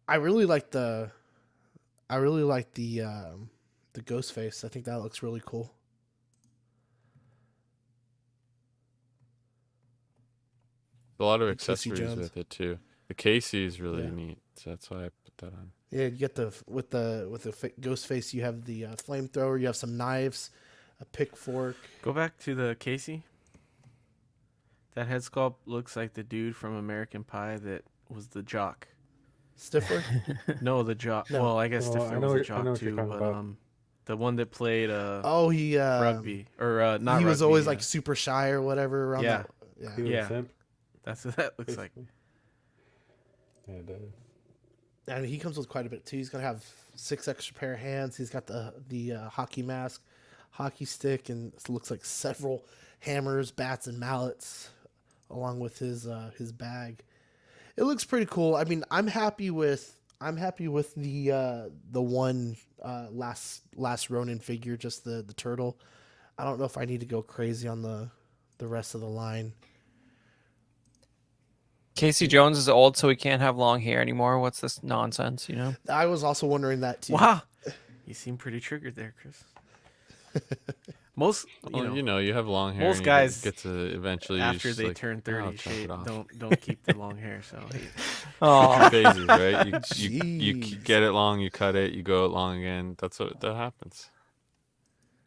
Speaker 1: I really like the Ghostface. I think that looks really cool.
Speaker 4: A lot of
Speaker 1: And Casey
Speaker 4: accessories
Speaker 1: Jones.
Speaker 4: with it too. The Casey is really
Speaker 1: Yeah.
Speaker 4: neat, so that's why I put that on.
Speaker 1: Yeah, you get with the Ghostface, you have the flamethrower, you have some knives, a pick fork.
Speaker 3: Go back to the Casey. That head sculpt looks like the dude from American Pie that was the jock.
Speaker 1: Stifler?
Speaker 3: No, the jock.
Speaker 1: No.
Speaker 3: Well, I guess
Speaker 5: Oh, I
Speaker 3: Stifler
Speaker 5: know
Speaker 3: was a
Speaker 5: what- I know
Speaker 3: jock
Speaker 5: what you're
Speaker 3: too,
Speaker 5: talking
Speaker 3: but
Speaker 5: about.
Speaker 3: the one that played
Speaker 1: Oh, he
Speaker 3: rugby or not.
Speaker 1: he was
Speaker 3: rugby,
Speaker 1: always like super shy or whatever around
Speaker 3: Yeah.
Speaker 1: that.
Speaker 5: He
Speaker 1: Yeah.
Speaker 5: was
Speaker 3: Yeah.
Speaker 5: a simp,
Speaker 3: That's what that looks like.
Speaker 5: basically. Yeah, it does.
Speaker 1: And he comes with quite a bit too. He's gonna have 6 extra pair of hands. He's got the hockey mask, hockey stick, and it looks like several hammers, bats, and mallets, along with his bag. It looks pretty cool. I mean, I'm happy with the one last Ronin figure, just the turtle. I don't know if I need to go crazy on the rest of the line.
Speaker 2: Casey Jones is old, so he can't have long hair anymore. What's this nonsense, you know?
Speaker 1: I was also wondering that too.
Speaker 3: Wow, you seem pretty triggered there, Chris. Most
Speaker 4: You have long hair.
Speaker 3: most
Speaker 4: and
Speaker 3: guys,
Speaker 4: you get to eventually
Speaker 3: after
Speaker 4: just
Speaker 3: they
Speaker 4: like,
Speaker 3: turn
Speaker 4: "Oh, I'll
Speaker 3: 30,
Speaker 4: chop it off."
Speaker 3: don't keep the long hair. So hey,
Speaker 2: Oh,
Speaker 4: Phases, right? You
Speaker 1: Jeez.
Speaker 4: get it long, you cut it, you go it long again. That's what that happens.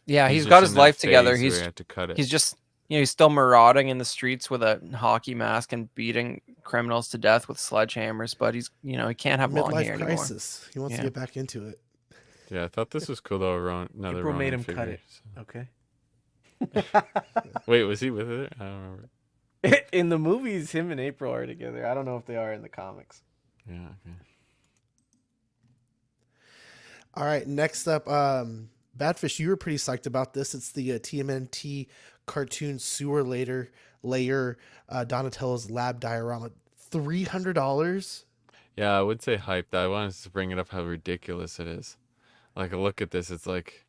Speaker 2: yeah, he's
Speaker 4: just
Speaker 2: got
Speaker 4: in
Speaker 2: his
Speaker 4: that
Speaker 2: life together.
Speaker 4: phase where
Speaker 2: He's
Speaker 4: you have to cut it.
Speaker 2: he's just he's still marauding in the streets with a hockey mask and beating criminals to death with sledgehammers, but he can't have long hair
Speaker 1: Midlife
Speaker 2: anymore.
Speaker 1: crisis. He wants
Speaker 2: Yeah.
Speaker 1: to get back into it.
Speaker 4: Yeah, I thought this was cool though. Another
Speaker 3: April made
Speaker 4: Ronin
Speaker 3: him cut
Speaker 4: figure,
Speaker 3: it.
Speaker 4: so-
Speaker 3: Okay.
Speaker 4: Wait, was he with it? I don't remember.
Speaker 3: In the movies, him and April are together. I don't know if they are in the comics.
Speaker 4: Yeah. Okay.
Speaker 1: All right, next up, Badfish, you were pretty psyched about this. It's the TMNT cartoon sewer layer Donatello's lab diorama. $300.
Speaker 4: Yeah, I would say hyped. I wanted to bring it up how ridiculous it is. Like, look at this. It's like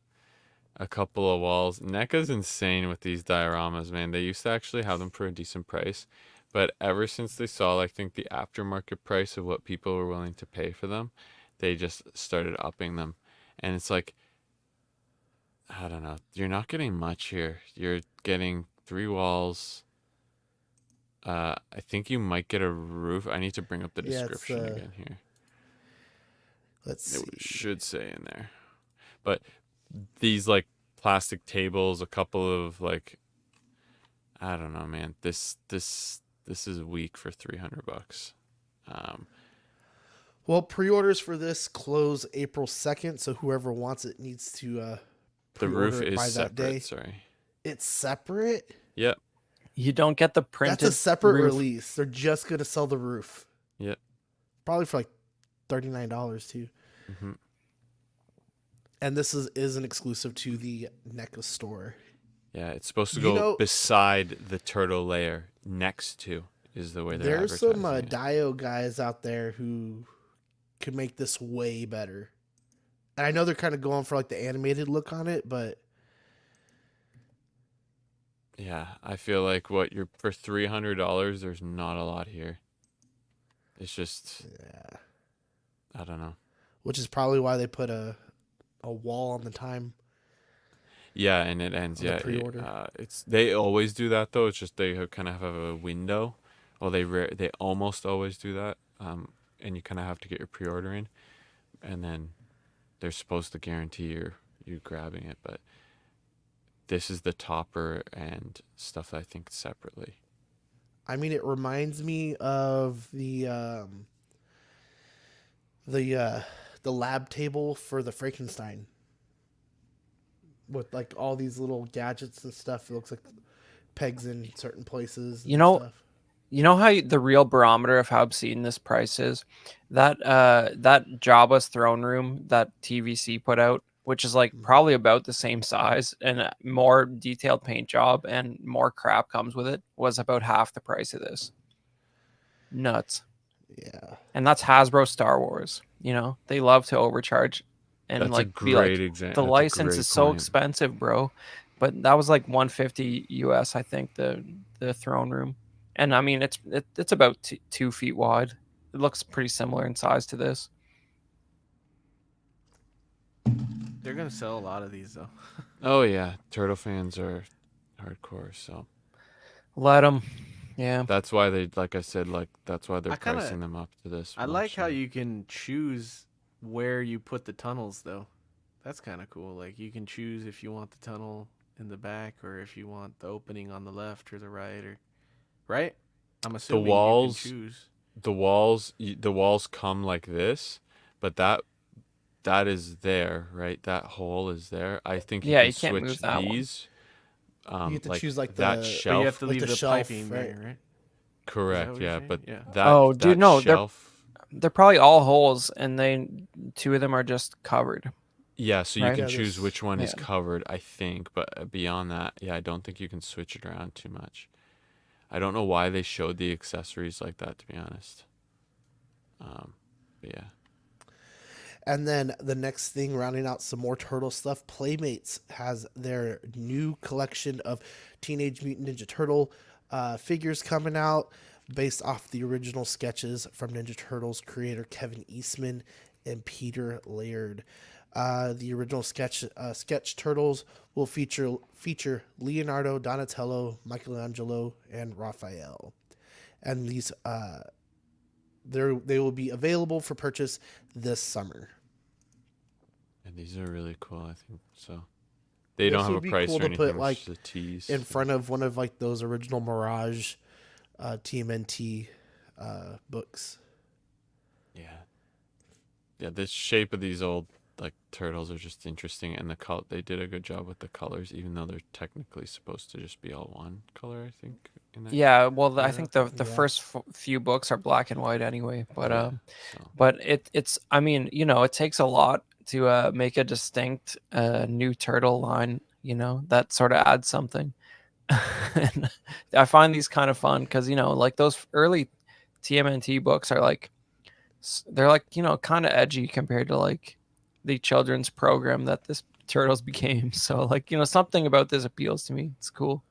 Speaker 4: a couple of walls. NECA's insane with these dioramas, man. They used to actually have them for a decent price, but ever since they saw, I think, the aftermarket price of what people were willing to pay for them, they just started upping them. And it's like, I don't know. You're not getting much here. You're getting 3 walls. I think you might get a roof. I need to bring up the
Speaker 1: Yeah, it's,
Speaker 4: description again here.
Speaker 1: Let's see.
Speaker 4: It should say in there. But these like plastic tables, a couple of like, I don't know, man. This is weak for $300.
Speaker 1: Well, pre-orders for this close April 2nd, so whoever wants it needs to
Speaker 4: The roof
Speaker 1: pre-order it
Speaker 4: is
Speaker 1: by that
Speaker 4: separate.
Speaker 1: day.
Speaker 4: Sorry.
Speaker 1: It's separate?
Speaker 4: Yep.
Speaker 2: You don't get the printed.
Speaker 1: That's a separate
Speaker 2: roof.
Speaker 1: release. They're just going to sell the roof.
Speaker 4: Yep.
Speaker 1: Probably for like $39 too.
Speaker 4: hmm
Speaker 1: And this is an exclusive to the NECA store.
Speaker 4: Yeah, it's supposed to
Speaker 1: You
Speaker 4: go
Speaker 1: know-
Speaker 4: beside the turtle layer. Next to is the way they're
Speaker 1: There's some
Speaker 4: advertising it.
Speaker 1: Dio guys out there who could make this way better. And I know they're kind of going for like the animated look on it, but
Speaker 4: Yeah, I feel like what you're for $300. There's not a lot here. It's just,
Speaker 1: yeah.
Speaker 4: I don't know.
Speaker 1: Which is probably why they put a wall on the time.
Speaker 4: Yeah, and it ends.
Speaker 1: On the
Speaker 4: Yeah,
Speaker 1: pre-order.
Speaker 4: they always do that though. It's just they kind of have a window. Well, they almost always do that. And you kind of have to get your pre-order in, and then they're supposed to guarantee you grabbing it. But this is the topper and stuff I think separately.
Speaker 1: I mean, it reminds me of the uh, the lab table for the Frankenstein with like all these little gadgets and stuff. It looks like pegs in certain places
Speaker 2: You
Speaker 1: and
Speaker 2: know,
Speaker 1: stuff.
Speaker 2: you know how the real barometer of how obscene this price is? That Jabba's throne room that TVC put out, which is like
Speaker 1: Mhm.
Speaker 2: probably about the same size and more detailed paint job and more crap comes with it, was about half the price of this. Nuts.
Speaker 1: Yeah.
Speaker 2: And that's Hasbro Star Wars. You know, they love to overcharge and
Speaker 4: That's a
Speaker 2: like be
Speaker 4: great
Speaker 2: like,
Speaker 4: example.
Speaker 2: the
Speaker 4: That's a
Speaker 2: license is
Speaker 4: great
Speaker 2: so
Speaker 4: point.
Speaker 2: expensive, bro. But that was like 150 US, I think, the throne room. And I mean, it's about 2 feet wide. It looks pretty similar in size to this.
Speaker 3: They're gonna sell a lot of these though.
Speaker 4: Oh yeah, turtle fans are hardcore, so
Speaker 2: Let them, yeah.
Speaker 4: that's why they, like I said, like that's why they're
Speaker 3: I kinda
Speaker 4: pricing them up to this
Speaker 3: I
Speaker 4: much.
Speaker 3: like how you can choose where you put the tunnels though. That's kind of cool. Like you can choose if you want the tunnel in the back or if you want the opening on the left or the right or right. I'm
Speaker 4: the
Speaker 3: assuming you can
Speaker 4: walls,
Speaker 3: choose.
Speaker 4: the walls come like this, but that is there, right? That hole is there. I think you
Speaker 2: Yeah,
Speaker 4: can
Speaker 2: you can't
Speaker 4: switch
Speaker 2: move that one.
Speaker 4: these.
Speaker 1: You get to
Speaker 4: Like
Speaker 1: choose like
Speaker 4: that
Speaker 3: But you have
Speaker 4: shelf.
Speaker 3: to
Speaker 1: like
Speaker 3: leave
Speaker 1: the
Speaker 3: the
Speaker 1: shelf,
Speaker 3: piping
Speaker 1: right?
Speaker 3: there, right? Is that
Speaker 4: Correct,
Speaker 3: what you're
Speaker 4: yeah,
Speaker 3: saying?
Speaker 4: but
Speaker 3: Yeah.
Speaker 2: Oh, dude,
Speaker 4: that
Speaker 2: no,
Speaker 4: shelf.
Speaker 2: they're probably all holes and they two of them are just covered,
Speaker 4: Yeah, so you
Speaker 2: right?
Speaker 4: can
Speaker 1: Yeah,
Speaker 4: choose
Speaker 1: there's
Speaker 4: which one is
Speaker 2: Yeah.
Speaker 4: covered, I think, but beyond that, yeah, I don't think you can switch it around too much. I don't know why they showed the accessories like that, to be honest. But yeah.
Speaker 1: And then the next thing, rounding out some more turtle stuff, Playmates has their new collection of Teenage Mutant Ninja Turtle figures coming out based off the original sketches from Ninja Turtles creator Kevin Eastman and Peter Laird. The original sketch turtles will feature Leonardo, Donatello, Michelangelo, and Raphael, and they will be available for purchase this summer.
Speaker 4: And these are really cool, I think. So they don't
Speaker 1: This
Speaker 4: have a
Speaker 1: would be
Speaker 4: price
Speaker 1: cool
Speaker 4: or
Speaker 1: to
Speaker 4: anything,
Speaker 1: put
Speaker 4: we're just
Speaker 1: like
Speaker 4: a tease.
Speaker 1: in front of one of like those original Mirage TMNT books.
Speaker 4: Yeah. Yeah, the shape of these old like turtles are just interesting, and they did a good job with the colors, even though they're technically supposed to just be all one color, I think, in that.
Speaker 2: Yeah, well, I
Speaker 4: Yeah.
Speaker 2: think the
Speaker 1: Yeah.
Speaker 2: first few books are black and white anyway, but
Speaker 4: Yeah. So
Speaker 2: but it's I mean, you know, it takes a lot to make a distinct new turtle line, you know, that sort of adds something. And I find these kind of fun because, you know, like those early TMNT books are like they're like, you know, kind of edgy compared to like the children's program that this Turtles became. So like, you know, something about this appeals to me. It's cool.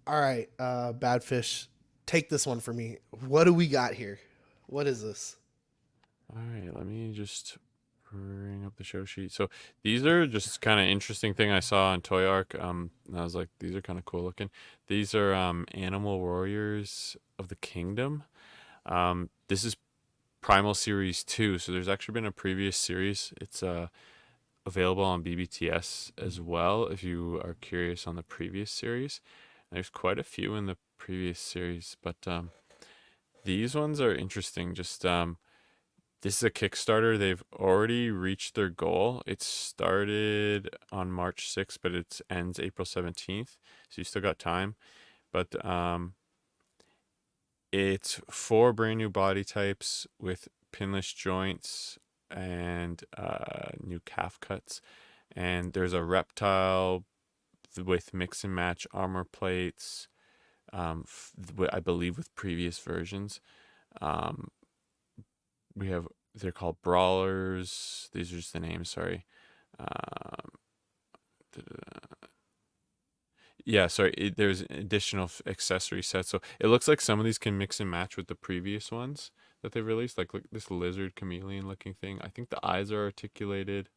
Speaker 1: All right, Badfish, take this one for me. What do we got here? What is this?
Speaker 4: all right, let me just bring up the show sheet. So these are just kind of interesting thing I saw on Toy Arc. And I was like, these are kind of cool looking. These are Animal Warriors of the Kingdom. This is Primal Series 2. So there's actually been a previous series. It's available on BBTS as well if you are curious on the previous series. There's quite a few in the previous series, but these ones are interesting. Just this is a Kickstarter. They've already reached their goal. It started on March 6th, but it ends April 17th. So you still got time. But it's 4 brand new body types with pinless joints and new calf cuts. And there's a reptile with mix and match armor plates. I believe with previous versions. Um, we have they're called brawlers. These are just the names. Sorry. Um, yeah, sorry. There's additional accessory sets, so it looks like some of these can mix and match with the previous ones that they released. Like look, this lizard chameleon looking thing. I think the eyes are articulated.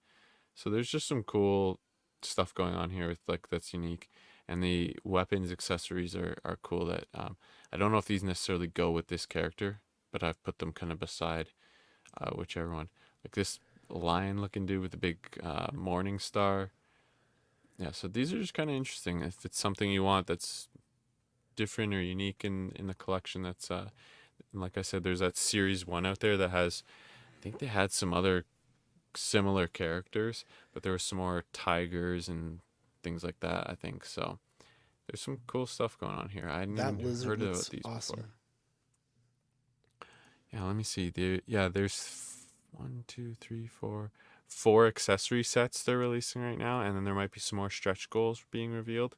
Speaker 4: So there's just some cool stuff going on here with like that's unique. And the weapons accessories are cool that I don't know if these necessarily go with this character, but I've put them kind of beside whichever one. Like this lion looking dude with the big morning star. Yeah, so these are just kind of interesting. If it's something you want that's different or unique in the collection, that's like I said, there's that series 1 out there that has, I think they had some other similar characters, but there was some more tigers and things like that, I think. So there's some cool stuff going on here. I hadn't
Speaker 1: That
Speaker 4: even
Speaker 1: lizard
Speaker 4: heard about
Speaker 1: looks
Speaker 4: these
Speaker 1: awesome.
Speaker 4: before. Yeah, let me see. There's 1, 2, 3, 4 accessory sets they're releasing right now, and then there might be some more stretch goals being revealed.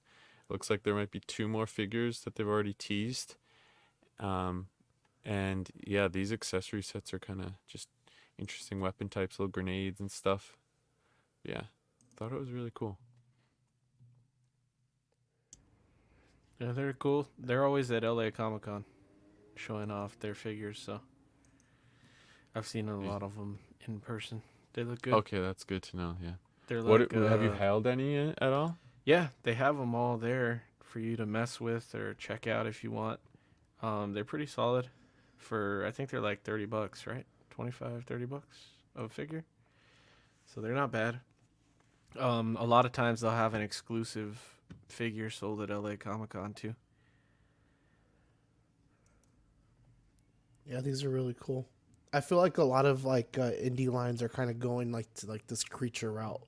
Speaker 4: It looks like there might be 2 more figures that they've already teased. And yeah, these accessory sets are kind of just interesting weapon types, little grenades and stuff. Yeah, thought it was really cool.
Speaker 3: Yeah, they're cool. They're always at LA Comic Con showing off their figures, so I've seen a lot of them in person. They look good.
Speaker 4: Okay, that's good to know. Yeah.
Speaker 3: They're
Speaker 4: What
Speaker 3: like
Speaker 4: have you held any at all?
Speaker 3: Yeah, they have them all there for you to mess with or check out if you want. They're pretty solid for, I think they're like $30, right? 25, $30 a figure. So they're not bad. A lot of times they'll have an exclusive figure sold at LA Comic Con too.
Speaker 1: Yeah, these are really cool. I feel like a lot of like indie lines are kind of going like to like this creature route.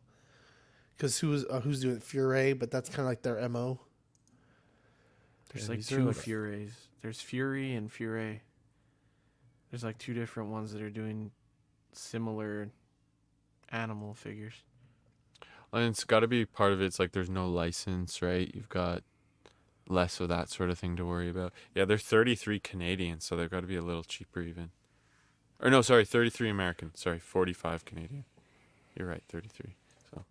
Speaker 1: Because who's doing Fury, but that's kind of like their MO.
Speaker 3: There's
Speaker 4: Yeah,
Speaker 3: like
Speaker 4: these are
Speaker 3: two
Speaker 4: like-
Speaker 3: Furies. There's Fury and Fury. There's like 2 different ones that are doing similar animal figures.
Speaker 4: And it's got to be part of it's like there's no license, right? You've got less of that sort of thing to worry about. Yeah, they're 33 Canadian, so they've got to be a little cheaper even. Or no, sorry, 33 American. Sorry, 45 Canadian. You're right, 33. So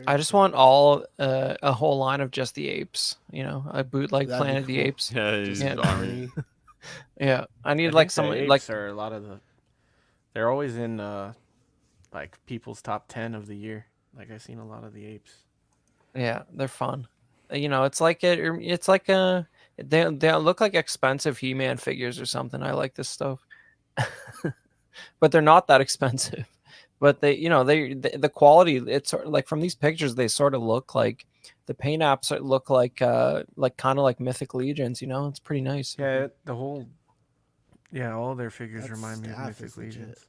Speaker 2: I just want all a whole line of just the apes. You know, a bootleg
Speaker 1: That'd be
Speaker 2: Planet of the
Speaker 1: cool.
Speaker 2: Apes.
Speaker 4: yeah,
Speaker 1: Just
Speaker 2: Yeah.
Speaker 1: an army.
Speaker 2: Yeah, I need
Speaker 3: I
Speaker 2: like
Speaker 3: think
Speaker 2: some
Speaker 3: the
Speaker 2: like
Speaker 3: apes are a lot of the. They're always in like people's top 10 of the year. Like I've seen a lot of the apes.
Speaker 2: yeah, they're fun. You know, it's like it's like a they look like expensive He-Man figures or something. I like this stuff, but they're not that expensive. But they, you know, the quality. It's sort of like from these pictures, they sort of look like the paint apps look like kind of like Mythic Legions. You know, it's pretty nice.
Speaker 3: Yeah, the whole. Yeah, all their figures
Speaker 1: That
Speaker 3: remind me of
Speaker 1: staff
Speaker 3: Mythic
Speaker 1: is legit.
Speaker 3: Legions.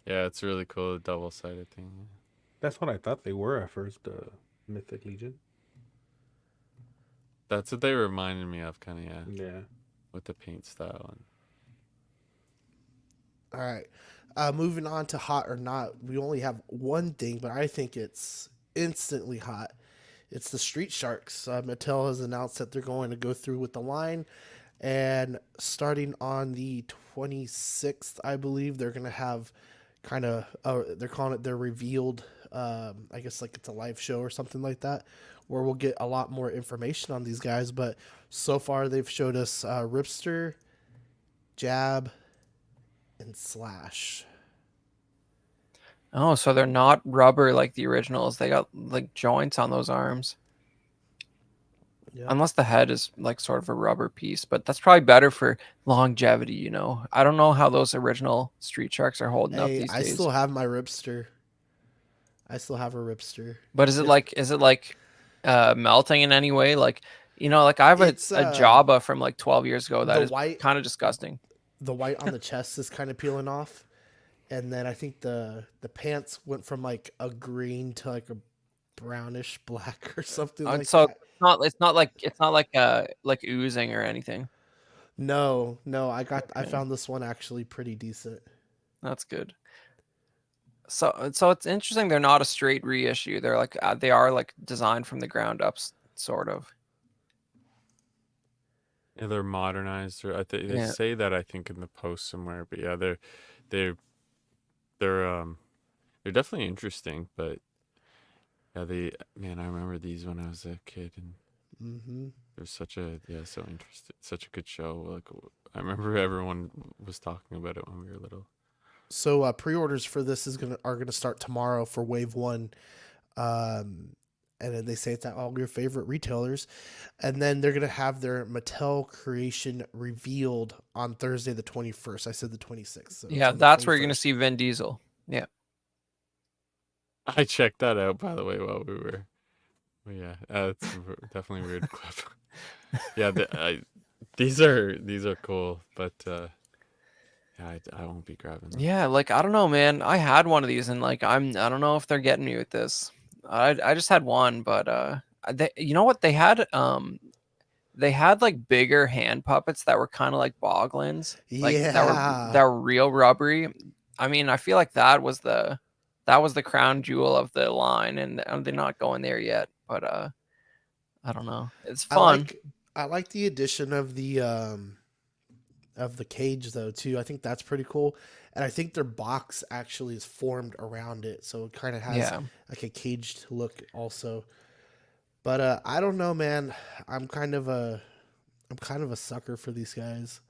Speaker 4: yeah, it's really cool, the double-sided thing.
Speaker 5: That's what I thought they were at first. Mythic Legion.
Speaker 4: That's what they reminded me of, kind of, yeah,
Speaker 5: Yeah.
Speaker 4: with the paint style. And
Speaker 1: All right. Moving on to hot or not, we only have one thing, but I think it's instantly hot. It's the Street Sharks. Mattel has announced that they're going to go through with the line, and starting on the 26th, I believe they're going to have kind of they're calling it their revealed. I guess like it's a live show or something like that, where we'll get a lot more information on these guys. But so far, they've showed us Ripster, Jab, and Slash.
Speaker 2: Oh, so they're not rubber like the originals. They got like joints on those arms.
Speaker 1: Yeah.
Speaker 2: Unless the head is like sort of a rubber piece, but that's probably better for longevity, you know. I don't know how those original Street Sharks are holding up
Speaker 1: Hey,
Speaker 2: these
Speaker 1: I
Speaker 2: days.
Speaker 1: still have my Ripster. I still have a Ripster.
Speaker 2: But is it like melting in any way? Like, you know, like I have a
Speaker 1: It's,
Speaker 2: Jabba from like 12 years ago that
Speaker 1: the
Speaker 2: is
Speaker 1: white-
Speaker 2: kind of disgusting.
Speaker 1: The white on the chest is kind of peeling off, and then I think the pants went from like a green to like a brownish black or something like
Speaker 2: So
Speaker 1: that.
Speaker 2: it's not like oozing or anything.
Speaker 1: No, I
Speaker 2: Okay.
Speaker 1: found this one actually pretty decent.
Speaker 2: That's good. So it's interesting they're not a straight reissue. They're like they are like designed from the ground up sort of.
Speaker 4: yeah, they're modernized. Or they
Speaker 2: Yeah.
Speaker 4: say that, I think, in the post somewhere. But yeah, they're definitely interesting. But yeah, I remember these when I was a kid, and
Speaker 1: Mm-hmm.
Speaker 4: there's so interesting, such a good show. Like I remember everyone was talking about it when we were little.
Speaker 1: So pre-orders for this are gonna start tomorrow for Wave 1, and then they say it's at all your favorite retailers, and then they're gonna have their Mattel creation revealed on Thursday the 21st. I said the 26th. So it's
Speaker 2: Yeah,
Speaker 1: on the
Speaker 2: that's where you're gonna
Speaker 1: 21st.
Speaker 2: see Vin Diesel. Yeah.
Speaker 4: I checked that out, by the way, while we were. Well, yeah, it's definitely a weird clip. Yeah, these are cool, but yeah, I won't be grabbing them.
Speaker 2: Yeah, like I don't know, man. I had one of these, and like I don't know if they're getting me with this. I just had one, but you know what they had like bigger hand puppets that were kind of like boglins, like
Speaker 1: Yeah.
Speaker 2: that were real rubbery. I mean, I feel like that was the crown jewel of the line, and they're not going there yet. But I don't know. It's
Speaker 1: I
Speaker 2: fun.
Speaker 1: like I like the addition of the cage though too. I think that's pretty cool. And I think their box actually is formed around it, so it kind of has
Speaker 2: Yeah.
Speaker 1: like a caged look also. But I don't know, man. I'm kind of a sucker for these guys.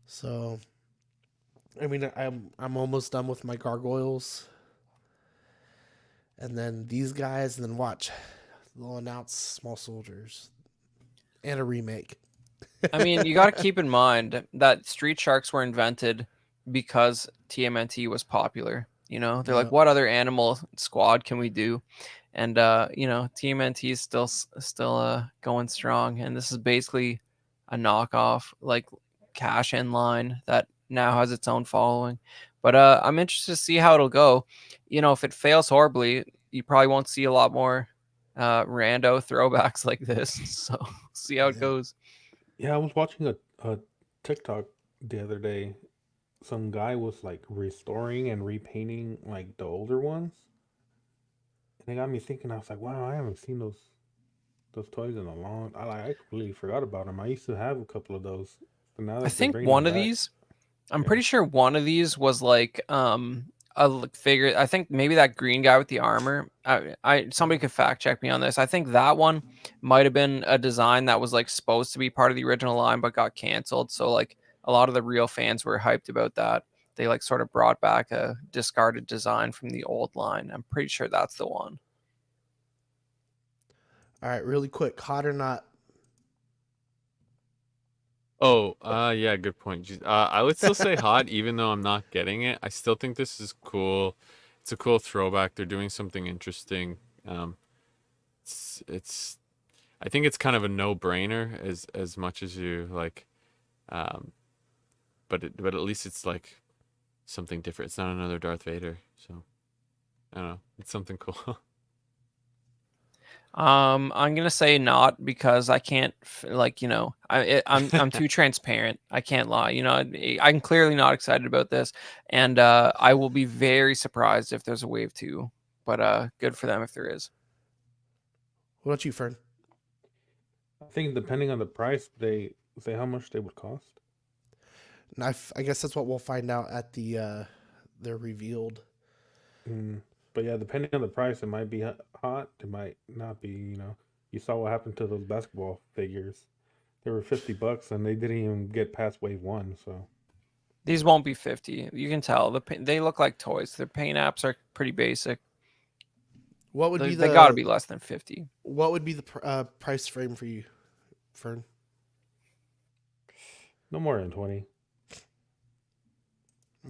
Speaker 1: So I mean, I'm almost done with my gargoyles, and then these guys, and then watch, they'll announce small soldiers and a remake.
Speaker 2: I mean, you got to keep in mind that Street Sharks were invented because TMNT was popular. You know, they're like,
Speaker 1: Yep.
Speaker 2: what other animal squad can we do? And you know, TMNT is still going strong, and this is basically a knockoff, like cash in line that now has its own following. But I'm interested to see how it'll go. You know, if it fails horribly, you probably won't see a lot more rando throwbacks like this. So see how it
Speaker 1: Yeah.
Speaker 2: goes.
Speaker 5: Yeah, I was watching a TikTok the other day. Some guy was like restoring and repainting like the older ones. And it got me thinking, I was like, wow, I haven't seen those toys in a long I completely forgot about them. I used to have a couple of those. So now
Speaker 2: I
Speaker 5: that they're
Speaker 2: think
Speaker 5: bringing
Speaker 2: one
Speaker 5: them
Speaker 2: of
Speaker 5: back,
Speaker 2: these, I'm
Speaker 5: yeah.
Speaker 2: pretty sure one of these was like figure. I think maybe that green guy with the armor. I somebody could fact check me on this. I think that one might have been a design that was like supposed to be part of the original line but got canceled. So like a lot of the real fans were hyped about that. They like sort of brought back a discarded design from the old line. I'm pretty sure that's the one.
Speaker 1: All right, really quick, hot or not?
Speaker 4: Oh, yeah, good point. I would still say hot, even though I'm not getting it. I still think this is cool. It's a cool throwback. They're doing something interesting. Um, it's I think it's kind of a no-brainer as much as you like, um, but at least it's like something different. It's not another Darth Vader, so I don't know. It's something cool.
Speaker 2: I'm gonna say not because I can't like you know I'm too transparent. I can't lie. You know I'm clearly not excited about this, and I will be very surprised if there's a wave two. But good for them if there is.
Speaker 1: What about you, Fern?
Speaker 5: I think depending on the price, they say how much they would cost.
Speaker 1: And I guess that's what we'll find out at they're revealed.
Speaker 5: Mm. But yeah, depending on the price, it might be hot. It might not be. You saw what happened to those basketball figures. They were $50, and they didn't even get past wave one. So
Speaker 2: These won't be 50. You can tell they look like toys. Their paint apps are pretty basic.
Speaker 1: What would be
Speaker 2: They got to
Speaker 1: the
Speaker 2: be less than 50.
Speaker 1: price frame for you, Fern?
Speaker 5: no more than 20,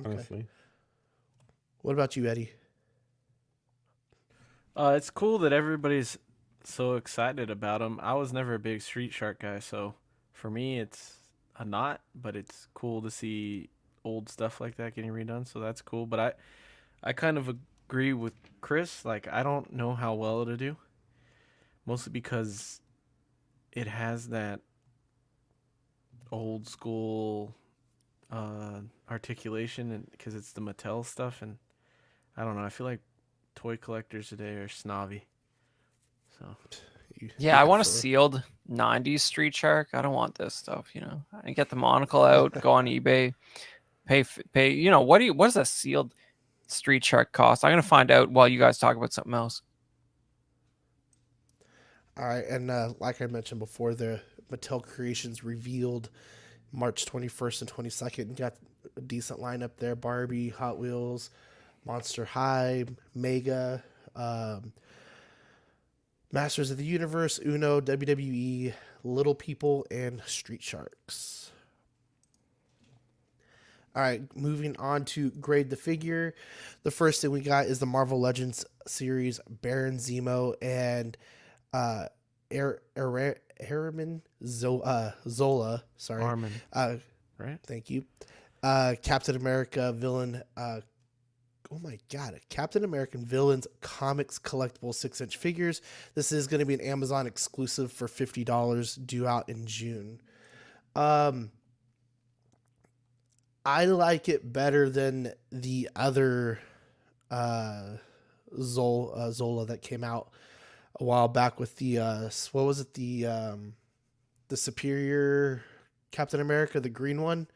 Speaker 1: Okay.
Speaker 5: honestly.
Speaker 1: What about you, Eddie?
Speaker 3: It's cool that everybody's so excited about them. I was never a big Street Shark guy, so for me, it's a not, but it's cool to see old stuff like that getting redone. So that's cool. But I kind of agree with Chris. Like, I don't know how well it'll do, mostly because it has that old school articulation, and because it's the Mattel stuff, and I don't know. I feel like toy collectors today are snobby. So
Speaker 2: Yeah, I want a
Speaker 1: for-
Speaker 2: sealed 90s Street Shark. I don't want this stuff, you know. I get the monocle out, go on eBay, pay, you know, what does a sealed Street Shark cost? I'm going to find out while you guys talk about something else.
Speaker 1: All right, and like I mentioned before, the Mattel Creations revealed March 21st and 22nd. You got a decent lineup there: Barbie, Hot Wheels, Monster High, Mega, Masters of the Universe, Uno, WWE, Little People, and Street Sharks. All right, moving on to grade the figure. The first thing we got is the Marvel Legends series Baron Zemo and uh, Harriman Zola. Sorry.
Speaker 3: Armin,
Speaker 1: Uh,
Speaker 3: right?
Speaker 1: Thank you. Captain America villain. Oh my god, Captain American villains comics collectible 6-inch figures. This is going to be an Amazon exclusive for $50, due out in June. I like it better than the other Zola that came out a while back with the what was it, the Superior Captain America, the green one.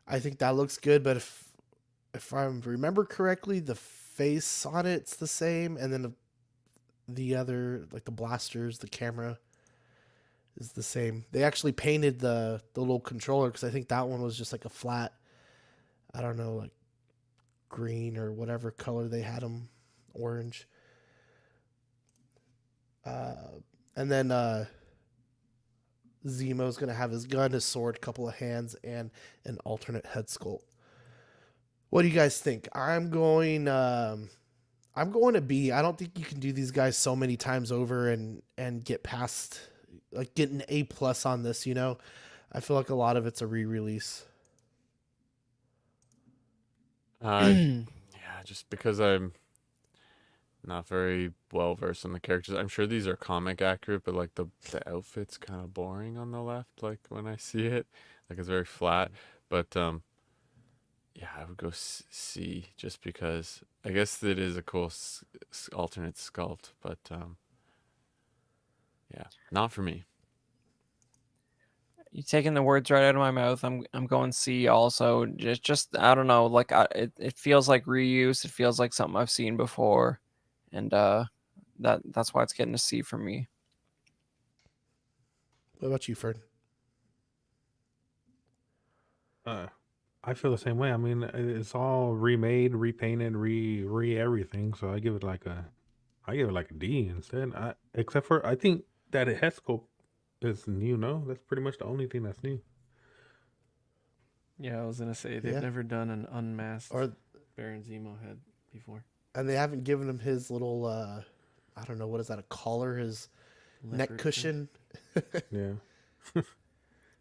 Speaker 1: I think that looks good, but if I remember correctly, the face on it's the same, and then the other, like the blasters, the camera is the same. They actually painted the little controller because I think that one was just like a flat, I don't know, like green or whatever color they had them, orange. And then Zemo's gonna have his gun, his sword, couple of hands, and an alternate head sculpt. What do you guys think? I'm going to B. I don't think you can do these guys so many times over and get past, like, get an A plus on this. I feel like a lot of it's a re-release.
Speaker 4: Yeah, just because I'm not very well versed in the characters. I'm sure these are comic accurate, but like the outfit's kind of boring on the left. Like when I see it, like it's very flat. But yeah, I would go C just because I guess it is a cool alternate sculpt, but yeah, not for me.
Speaker 2: You taking the words right out of my mouth. I'm going C also. Just I don't know. Like it feels like reuse. It feels like something I've seen before, and that's why it's getting a C for me.
Speaker 1: What about you, Ferd?
Speaker 5: I feel the same way. I mean, it's all remade, repainted, re everything. So I give it like a D instead. Except for I think that it has scope is new. No, that's pretty much the only thing that's new.
Speaker 3: Yeah, I was gonna say they've
Speaker 1: Yeah.
Speaker 3: never done an unmasked
Speaker 1: Or
Speaker 3: Baron Zemo head before.
Speaker 1: and they haven't given him his little I don't know, what is that, a collar, his neck
Speaker 3: Leopard
Speaker 1: cushion.
Speaker 5: Yeah.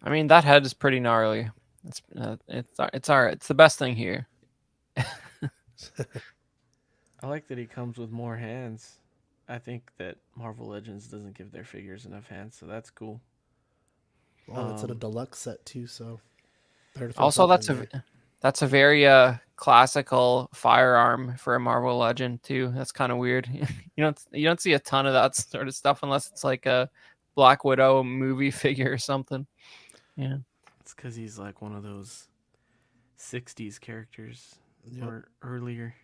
Speaker 2: I mean, that head is pretty gnarly. It's all right. It's the best thing here.
Speaker 3: I like that he comes with more hands. I think that Marvel Legends doesn't give their figures enough hands, so that's cool.
Speaker 1: Well, it's in a
Speaker 3: Um,
Speaker 1: deluxe set too, so better to throw
Speaker 2: Also,
Speaker 1: something in there.
Speaker 2: that's a very classical firearm for a Marvel Legend too. That's kind of weird. You don't see a ton of that sort of stuff unless it's like a Black Widow movie figure or something. Yeah.
Speaker 3: It's because he's like one of those '60s characters
Speaker 1: Yep.
Speaker 3: or earlier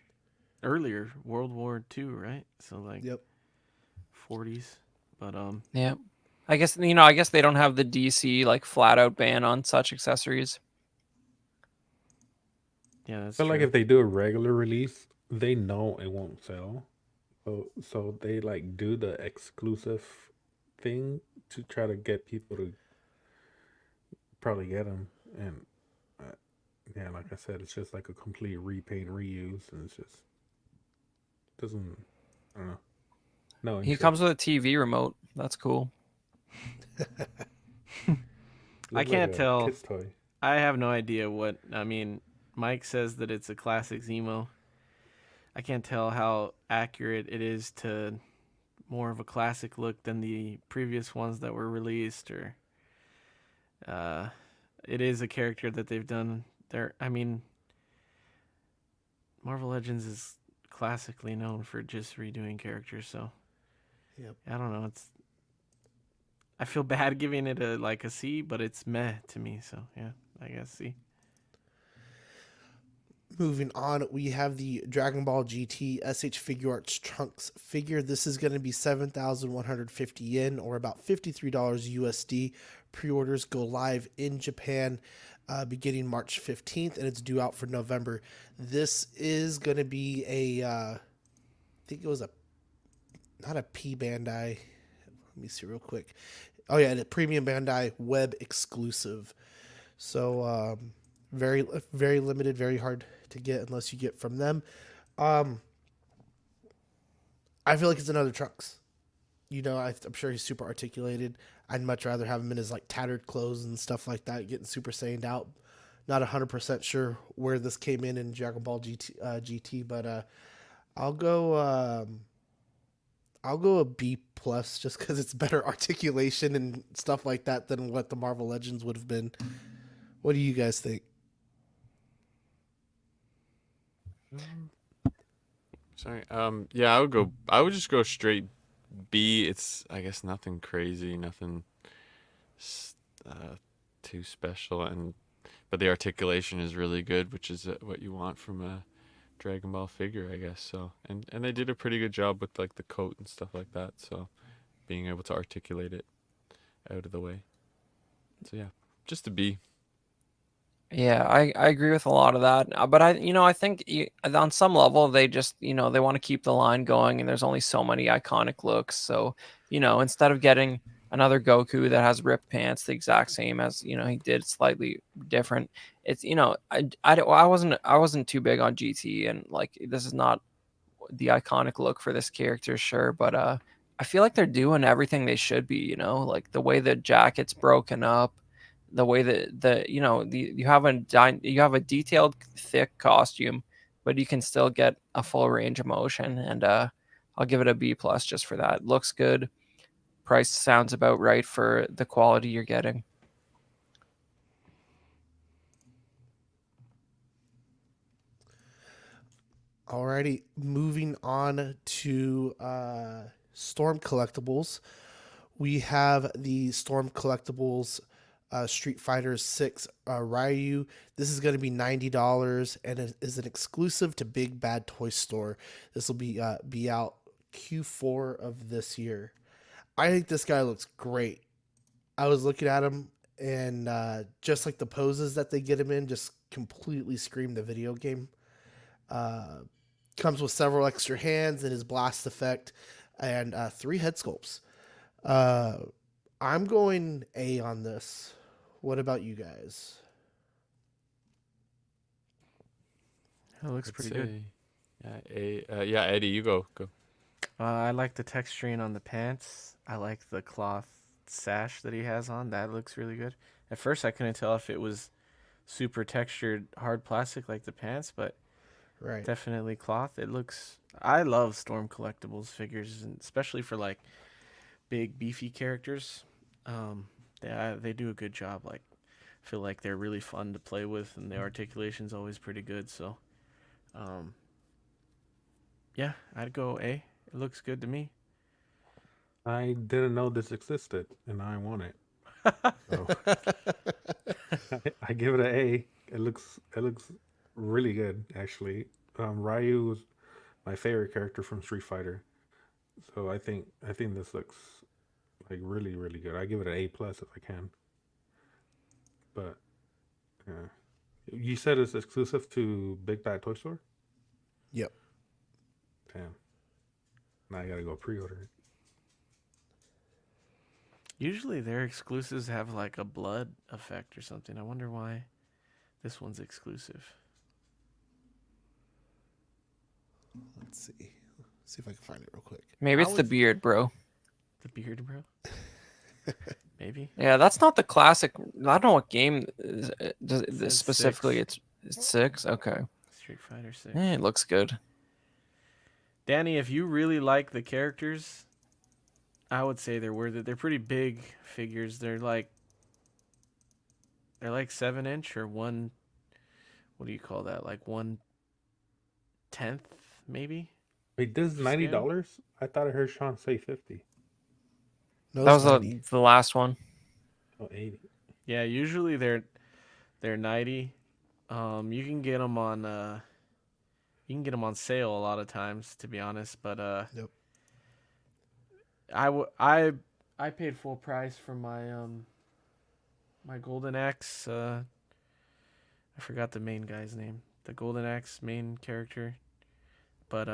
Speaker 3: World War II, right? So like
Speaker 1: Yep.
Speaker 3: 40s. But
Speaker 2: Yeah. I guess they don't have the DC like flat out ban on such accessories.
Speaker 3: yeah, that's
Speaker 5: I feel
Speaker 3: true.
Speaker 5: like if they do a regular release, they know it won't sell. So they like do the exclusive thing to try to get people to probably get them. And yeah, like I said, it's just like a complete repaint, reuse, and it's just doesn't. I don't know. No,
Speaker 2: He
Speaker 5: interest.
Speaker 2: comes with a TV remote. That's cool.
Speaker 5: Looks
Speaker 3: I can't
Speaker 5: a
Speaker 3: tell.
Speaker 5: kid's toy.
Speaker 3: I have no idea what I mean. Mike says that it's a classic Zemo. I can't tell how accurate it is to more of a classic look than the previous ones that were released, or it is a character that they've done there. I mean, Marvel Legends is classically known for just redoing characters, so
Speaker 1: Yep.
Speaker 3: I don't know. I feel bad giving it a C, but it's meh to me. So yeah, I guess C.
Speaker 1: Moving on, we have the Dragon Ball GT SH Figure Arts Trunks figure. This is going to be 7,150 yen, or about $53 USD. Pre-orders go live in Japan beginning March 15th, and it's due out for November. This is going to be I think it was not a P Bandai. Let me see real quick. Oh yeah, the Premium Bandai web exclusive. So Very very limited, very hard to get unless you get from them. Um, I feel like it's another Trunks. I'm sure he's super articulated. I'd much rather have him in his like tattered clothes and stuff like that, getting Super Saiyaned out. Not 100% sure where this came in Dragon Ball GT, but I'll go. I'll go a B plus just because it's better articulation and stuff like that than what the Marvel Legends would have been. What do you guys think?
Speaker 4: Sorry. Yeah, I would just go straight B. It's, I guess, nothing crazy, nothing uh, too special, but the articulation is really good, which is what you want from a Dragon Ball figure, I guess. So, and they did a pretty good job with like the coat and stuff like that. So, being able to articulate it out of the way. So yeah, just a B.
Speaker 2: Yeah, I agree with a lot of that. But I think on some level they just, they want to keep the line going, and there's only so many iconic looks. So, instead of getting another Goku that has ripped pants the exact same as, he did, slightly different. It's, I wasn't too big on GT, and like this is not the iconic look for this character, sure, but I feel like they're doing everything they should be, like the way the jacket's broken up, the way that you have a detailed thick costume, but you can still get a full range of motion, and I'll give it a B plus just for that. Looks good. Price sounds about right for the quality you're getting.
Speaker 1: Alrighty, moving on to Storm Collectibles. We have the Storm Collectibles Street Fighter 6 Ryu. This is going to be $90 and it is an exclusive to Big Bad Toy Store. This will be out Q4 of this year. I think this guy looks great. I was looking at him and just like the poses that they get him in just completely scream the video game. Uh, Comes with several extra hands and his blast effect and 3 head sculpts. Uh, I'm going A on this. What about you guys?
Speaker 3: It looks
Speaker 4: I'd
Speaker 3: pretty good.
Speaker 4: say, yeah, Eddie, you go.
Speaker 3: I like the texturing on the pants. I like the cloth sash that he has on. That looks really good. At first, I couldn't tell if it was super textured hard plastic like the pants, but
Speaker 1: Right.
Speaker 3: definitely cloth. It looks. I love Storm Collectibles figures, and especially for like big beefy characters. They do a good job. Like, I feel like they're really fun to play with, and the articulation's always pretty good. So, um, yeah, I'd go A. It looks good to me.
Speaker 5: I didn't know this existed, and I want it. So I give it an A. It looks really good, actually. Ryu was my favorite character from Street Fighter, so I think this looks like really really good. I give it an A plus if I can. But yeah, you said it's exclusive to Big Bad Toy Store.
Speaker 1: Yep.
Speaker 5: Damn, now I gotta go pre-order it.
Speaker 3: Usually their exclusives have like a blood effect or something. I wonder why this one's exclusive.
Speaker 1: Let's see. See if I can find it real quick.
Speaker 2: Maybe
Speaker 3: I
Speaker 2: it's the
Speaker 3: was-
Speaker 2: beard, bro.
Speaker 3: The beard, bro. Maybe.
Speaker 2: Yeah, that's not the classic. I don't know what game
Speaker 3: says
Speaker 2: specifically.
Speaker 3: 6.
Speaker 2: It's 6. Okay.
Speaker 3: Street Fighter 6.
Speaker 2: It looks good.
Speaker 3: Danny, if you really like the characters, I would say they're worth it. They're pretty big figures. They're like 7-inch or one. What do you call that? Like 1/10 maybe.
Speaker 5: Wait, this is
Speaker 3: Scale?
Speaker 5: $90? I thought I heard Sean say 50.
Speaker 1: No,
Speaker 2: That
Speaker 1: it's
Speaker 2: was
Speaker 1: 90.
Speaker 2: the last one.
Speaker 5: Oh, 80.
Speaker 3: Yeah, usually they're 90. You can get them on sale a lot of times, to be honest. But
Speaker 1: Yep.
Speaker 3: I paid full price for my Golden Axe. I forgot the main guy's name. The Golden Axe main character. But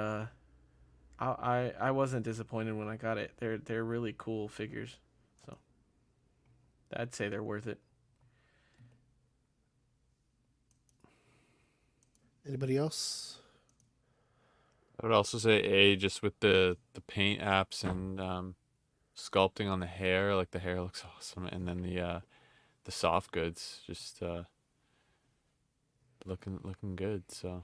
Speaker 3: I wasn't disappointed when I got it. They're really cool figures. So I'd say they're worth it.
Speaker 1: Anybody else?
Speaker 4: I would also say A, just with the paint apps and sculpting on the hair. Like the hair looks awesome, and then the soft goods just looking good. So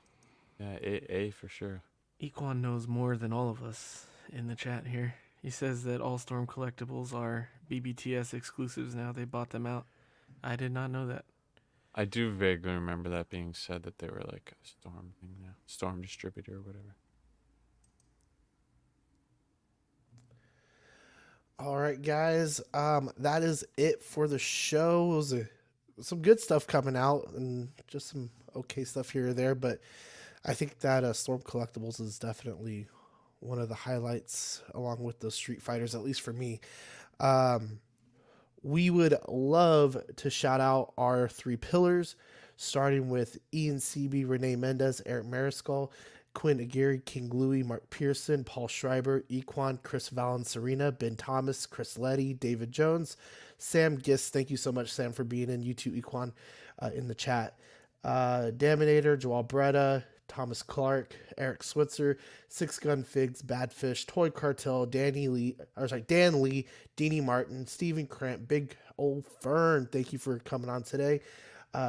Speaker 4: yeah, A for sure.
Speaker 3: Equan knows more than all of us in the chat here. He says that all Storm collectibles are BBTS exclusives now. They bought them out. I did not know that.
Speaker 4: I do vaguely remember that being said, that they were like a Storm thing now, Storm distributor or whatever.
Speaker 1: All right, guys. That is it for the show. It was some good stuff coming out and just some okay stuff here or there, but I think that Storm Collectibles is definitely one of the highlights, along with the Street Fighters, at least for me. We would love to shout out our 3 pillars, starting with Ian CB, Renee Mendez, Eric Mariscal, Quinn Aguirre, King Louie, Mark Pearson, Paul Schreiber, Equan, Chris Valencerina, Ben Thomas, Chris Letty, David Jones, Sam Gist. Thank you so much, Sam, for being in. You too, Equan, in the chat. Daminator, Joel Bretta, Thomas Clark, Eric Switzer, Six Gun Figs, Badfish, Toy Cartel, Dan Lee, Deanie Martin, Stephen Krant, Big Old Fern. Thank you for coming on today.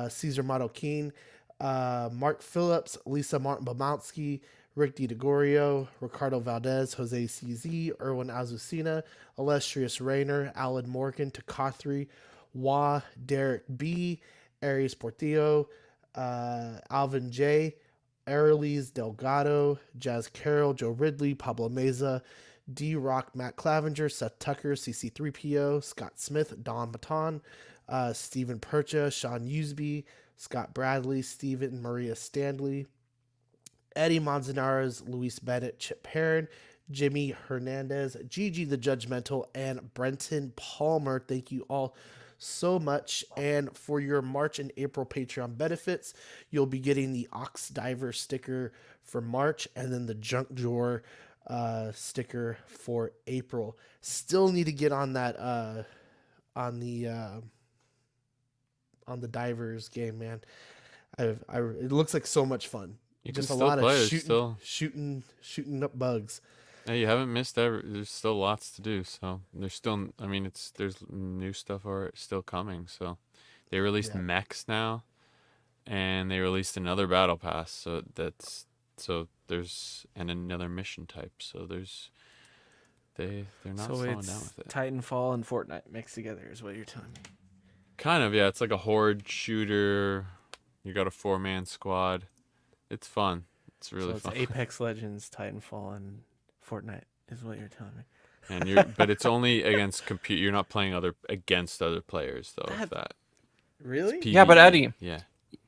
Speaker 1: Caesar Keen, Mark Phillips, Lisa Martin Bomowski, Rick DiGregorio, Ricardo Valdez, Jose CZ, Erwin Azucena, Illustrious Rayner, Alan Morgan, Takathri, Wah, Derek B, Aries Portillo, Alvin J, Airleys Delgado, Jazz Carroll, Joe Ridley, Pablo Meza, D Rock, Matt Clavenger, Seth Tucker, CC3PO, Scott Smith, Don Maton, Stephen Percha, Sean Usby, Scott Bradley, Stephen Maria Stanley, Eddie Manzanares, Luis Bennett, Chip Heron, Jimmy Hernandez, Gigi the Judgmental, and Brenton Palmer. Thank you all so much. And for your March and April Patreon benefits, you'll be getting the Ox Diver sticker for March and then the Junk Drawer sticker for April. Still need to get on that on the divers game, man. It looks like so much fun.
Speaker 4: You
Speaker 1: Just
Speaker 4: can
Speaker 1: a
Speaker 4: still
Speaker 1: lot
Speaker 4: play.
Speaker 1: of shooting up bugs.
Speaker 4: Yeah, you haven't missed ever. There's still lots to do. So there's still. I mean, there's new stuff are still coming. So they released mechs now, and they released another battle pass. So there's another mission type. So they're not
Speaker 3: So
Speaker 4: slowing
Speaker 3: it's
Speaker 4: down with it.
Speaker 3: Titanfall and Fortnite mixed together is what you're telling me.
Speaker 4: Kind of, yeah. It's like a horde shooter. You got a 4-man squad. It's fun. It's really
Speaker 3: so it's
Speaker 4: fun.
Speaker 3: Apex Legends, Titanfall, and Fortnite is what you're telling me.
Speaker 4: And but it's only against compute. You're not playing against other players though. That
Speaker 3: Really?
Speaker 2: Yeah, but
Speaker 4: PvE.
Speaker 2: Eddie,
Speaker 4: Yeah,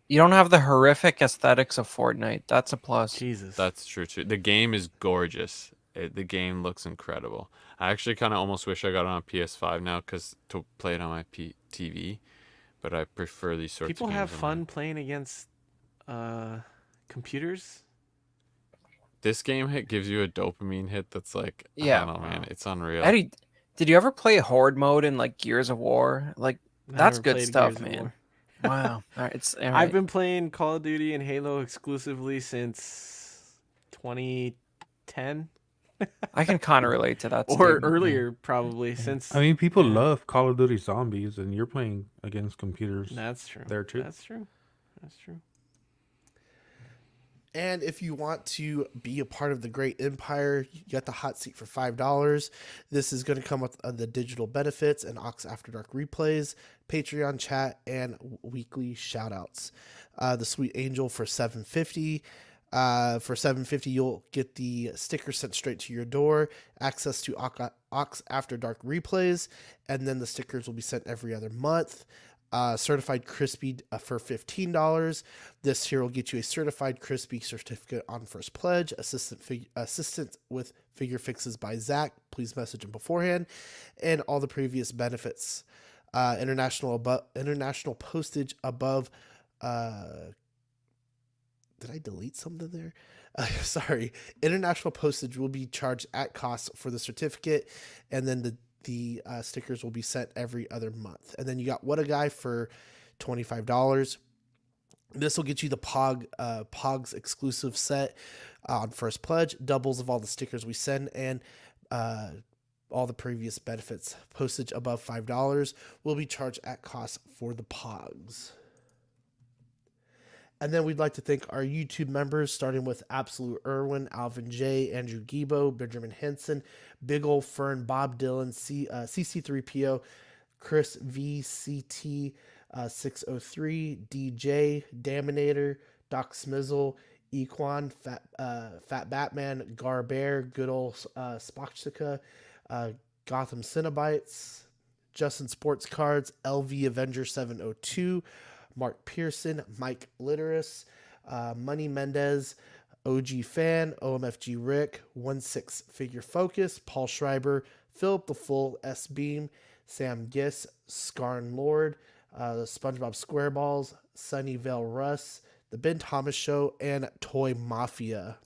Speaker 2: you don't have the horrific aesthetics of Fortnite. That's a plus.
Speaker 3: Jesus.
Speaker 4: that's true too. The game is gorgeous. The game looks incredible. I actually kind of almost wish I got it on PS5 now to play it on my TV, but I prefer these sorts
Speaker 3: People
Speaker 4: of games.
Speaker 3: have fun playing against computers.
Speaker 4: This game gives you a dopamine hit that's like,
Speaker 2: Yeah.
Speaker 4: I don't know, man. It's unreal.
Speaker 2: Eddie, did you ever play Horde mode in like Gears of War? Like
Speaker 3: I
Speaker 2: that's
Speaker 3: never
Speaker 2: good
Speaker 3: played
Speaker 2: stuff,
Speaker 3: Gears of
Speaker 2: man.
Speaker 3: War.
Speaker 2: Wow. All right, all
Speaker 3: I've
Speaker 2: right.
Speaker 3: been playing Call of Duty and Halo exclusively since 2010
Speaker 2: I can kind of relate to that.
Speaker 3: or
Speaker 2: Steve.
Speaker 3: earlier, probably. Since
Speaker 5: I mean, people
Speaker 3: yeah.
Speaker 5: love Call of Duty Zombies, and you're playing against computers.
Speaker 3: That's true.
Speaker 5: There too.
Speaker 3: That's true. That's true.
Speaker 1: And if you want to be a part of the Great Empire, you got the hot seat for $5. This is going to come with the digital benefits and Ox After Dark replays, Patreon chat, and weekly shoutouts. The Sweet Angel for $7.50. For $7.50, you'll get the sticker sent straight to your door, access to Ox After Dark replays, and then the stickers will be sent every other month. Certified Crispy for $15. This here will get you a Certified Crispy certificate on first pledge. Assistant with figure fixes by Zach. Please message him beforehand. And all the previous benefits. International postage above. Did I delete something there? Sorry. International postage will be charged at cost for the certificate, and then the stickers will be sent every other month. And then you got What a Guy for $25. This will get you the Pogs exclusive set on first pledge, doubles of all the stickers we send, and all the previous benefits. Postage above $5 will be charged at cost for the Pogs. And then we'd like to thank our YouTube members, starting with Absolute Irwin, Alvin J, Andrew Gibo, Benjamin Henson, Big Ol' Fern, Bob Dylan, CC3PO, Chris VCT 603, DJ, Daminator, Doc Smizzle, Equan, Fat Batman, Garbear, Good Ol' Spoxtica, Gotham Cinnabites, Justin Sports Cards, LV Avenger 702, Mark Pearson, Mike Litteris, Money Mendez, OG Fan, OMFG Rick, 16 Figure Focus, Paul Schreiber, Philip the Full, S Beam, Sam Giss, Scarn Lord, SpongeBob SquareBalls, Sunnyvale Russ, The Ben Thomas Show, and Toy Mafia.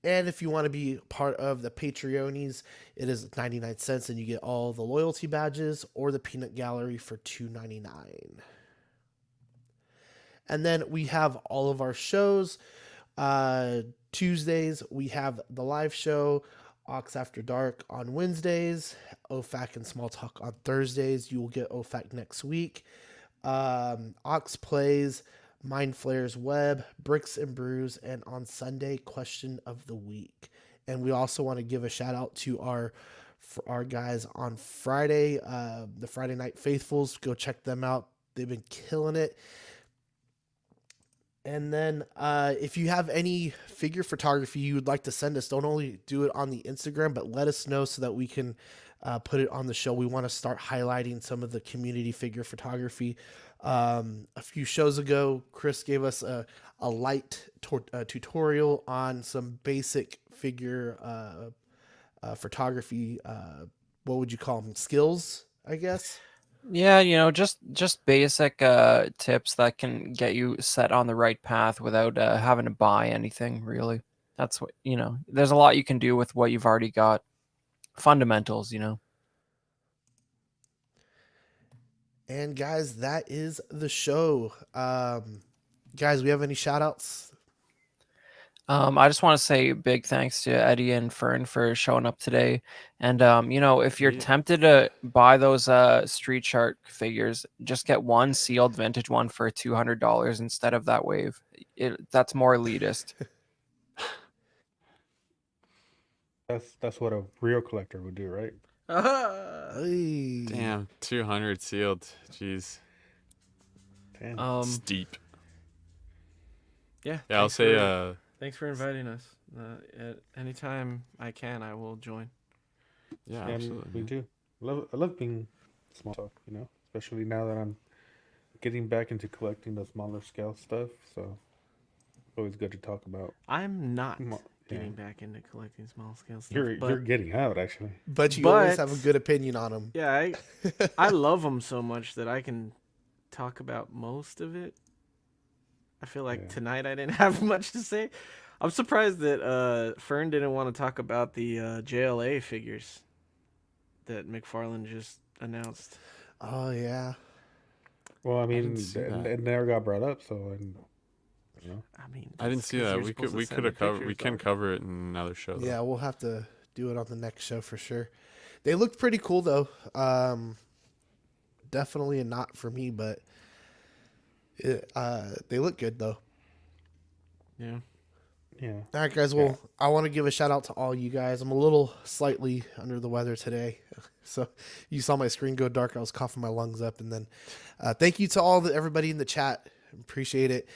Speaker 1: And if you want to be part of the Patreonies, it is 99 cents and you get all the loyalty badges or the peanut gallery for $2.99. And then we have all of our shows. Tuesdays, we have the live show, Ox After Dark on Wednesdays, OFAC and Small Talk on Thursdays. You will get OFAC next week. Ox Plays, Mind Flayers Web, Bricks and Brews, and on Sunday, Question of the Week. And we also want to give a shout out to our guys on Friday, the Friday Night Faithfuls. Go check them out. They've been killing it. And then if you have any figure photography you would like to send us, don't only do it on the Instagram, but let us know so that we can put it on the show. We want to start highlighting some of the community figure photography. A few shows ago, Chris gave us a light tutorial on some basic figure photography. What would you call them? Skills, I guess.
Speaker 2: Yeah, just basic tips that can get you set on the right path without having to buy anything, really. That's what, there's a lot you can do with what you've already got. Fundamentals.
Speaker 1: And guys, that is the show. Guys, we have any shout outs?
Speaker 2: I just want to say big thanks to Eddie and Fern for showing up today. And, if you're tempted to buy those Street Shark figures, just get one sealed vintage one for $200 instead of that wave. That's more elitist.
Speaker 5: That's what a real collector would do, right?
Speaker 1: Hey.
Speaker 4: Damn, 200 sealed. Jeez.
Speaker 5: Damn.
Speaker 4: Steep.
Speaker 3: Yeah.
Speaker 4: Yeah, I'll say
Speaker 3: Thanks for inviting us. At any time I can, I will join.
Speaker 4: yeah,
Speaker 5: Yeah,
Speaker 4: absolutely.
Speaker 5: me too. I love being small talk, especially now that I'm getting back into collecting the smaller scale stuff. So it's always good to talk about.
Speaker 3: I'm not
Speaker 5: Yeah.
Speaker 3: getting back into collecting small scale stuff.
Speaker 5: You're getting out actually.
Speaker 1: But you always have a good opinion on them.
Speaker 3: Yeah, I love them so much that I can talk about most of it. I feel like tonight I didn't have much to say. I'm surprised that Fern didn't want to talk about the JLA figures that McFarlane just announced.
Speaker 1: Oh, yeah.
Speaker 5: Well, I mean,
Speaker 4: didn't see that.
Speaker 5: it never got brought up, so
Speaker 3: I mean,
Speaker 4: I didn't
Speaker 3: that's
Speaker 4: see
Speaker 3: 'cause
Speaker 4: that.
Speaker 3: you're
Speaker 4: We
Speaker 3: supposed to
Speaker 4: could
Speaker 3: send
Speaker 4: have
Speaker 3: me
Speaker 4: covered. We
Speaker 3: pictures,
Speaker 4: can
Speaker 3: dog.
Speaker 4: cover it in another show. Though.
Speaker 1: Yeah, we'll have to do it on the next show for sure. They look pretty cool, though. Definitely a not for me, but they look good, though.
Speaker 3: Yeah.
Speaker 5: yeah.
Speaker 1: All right, guys. Well, I want to give a shout out to all you guys. I'm a little slightly under the weather today. So you saw my screen go dark. I was coughing my lungs up. And then thank you to everybody in the chat. Appreciate it.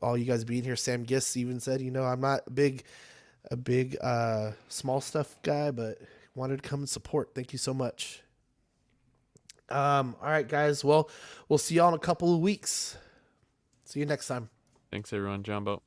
Speaker 1: All you guys being here. Sam Giss even said, I'm not a big small stuff guy, but wanted to come and support. Thank you so much. All right, guys. Well, we'll see y'all in a couple of weeks. See you next time.
Speaker 4: Thanks, everyone. Jumbo.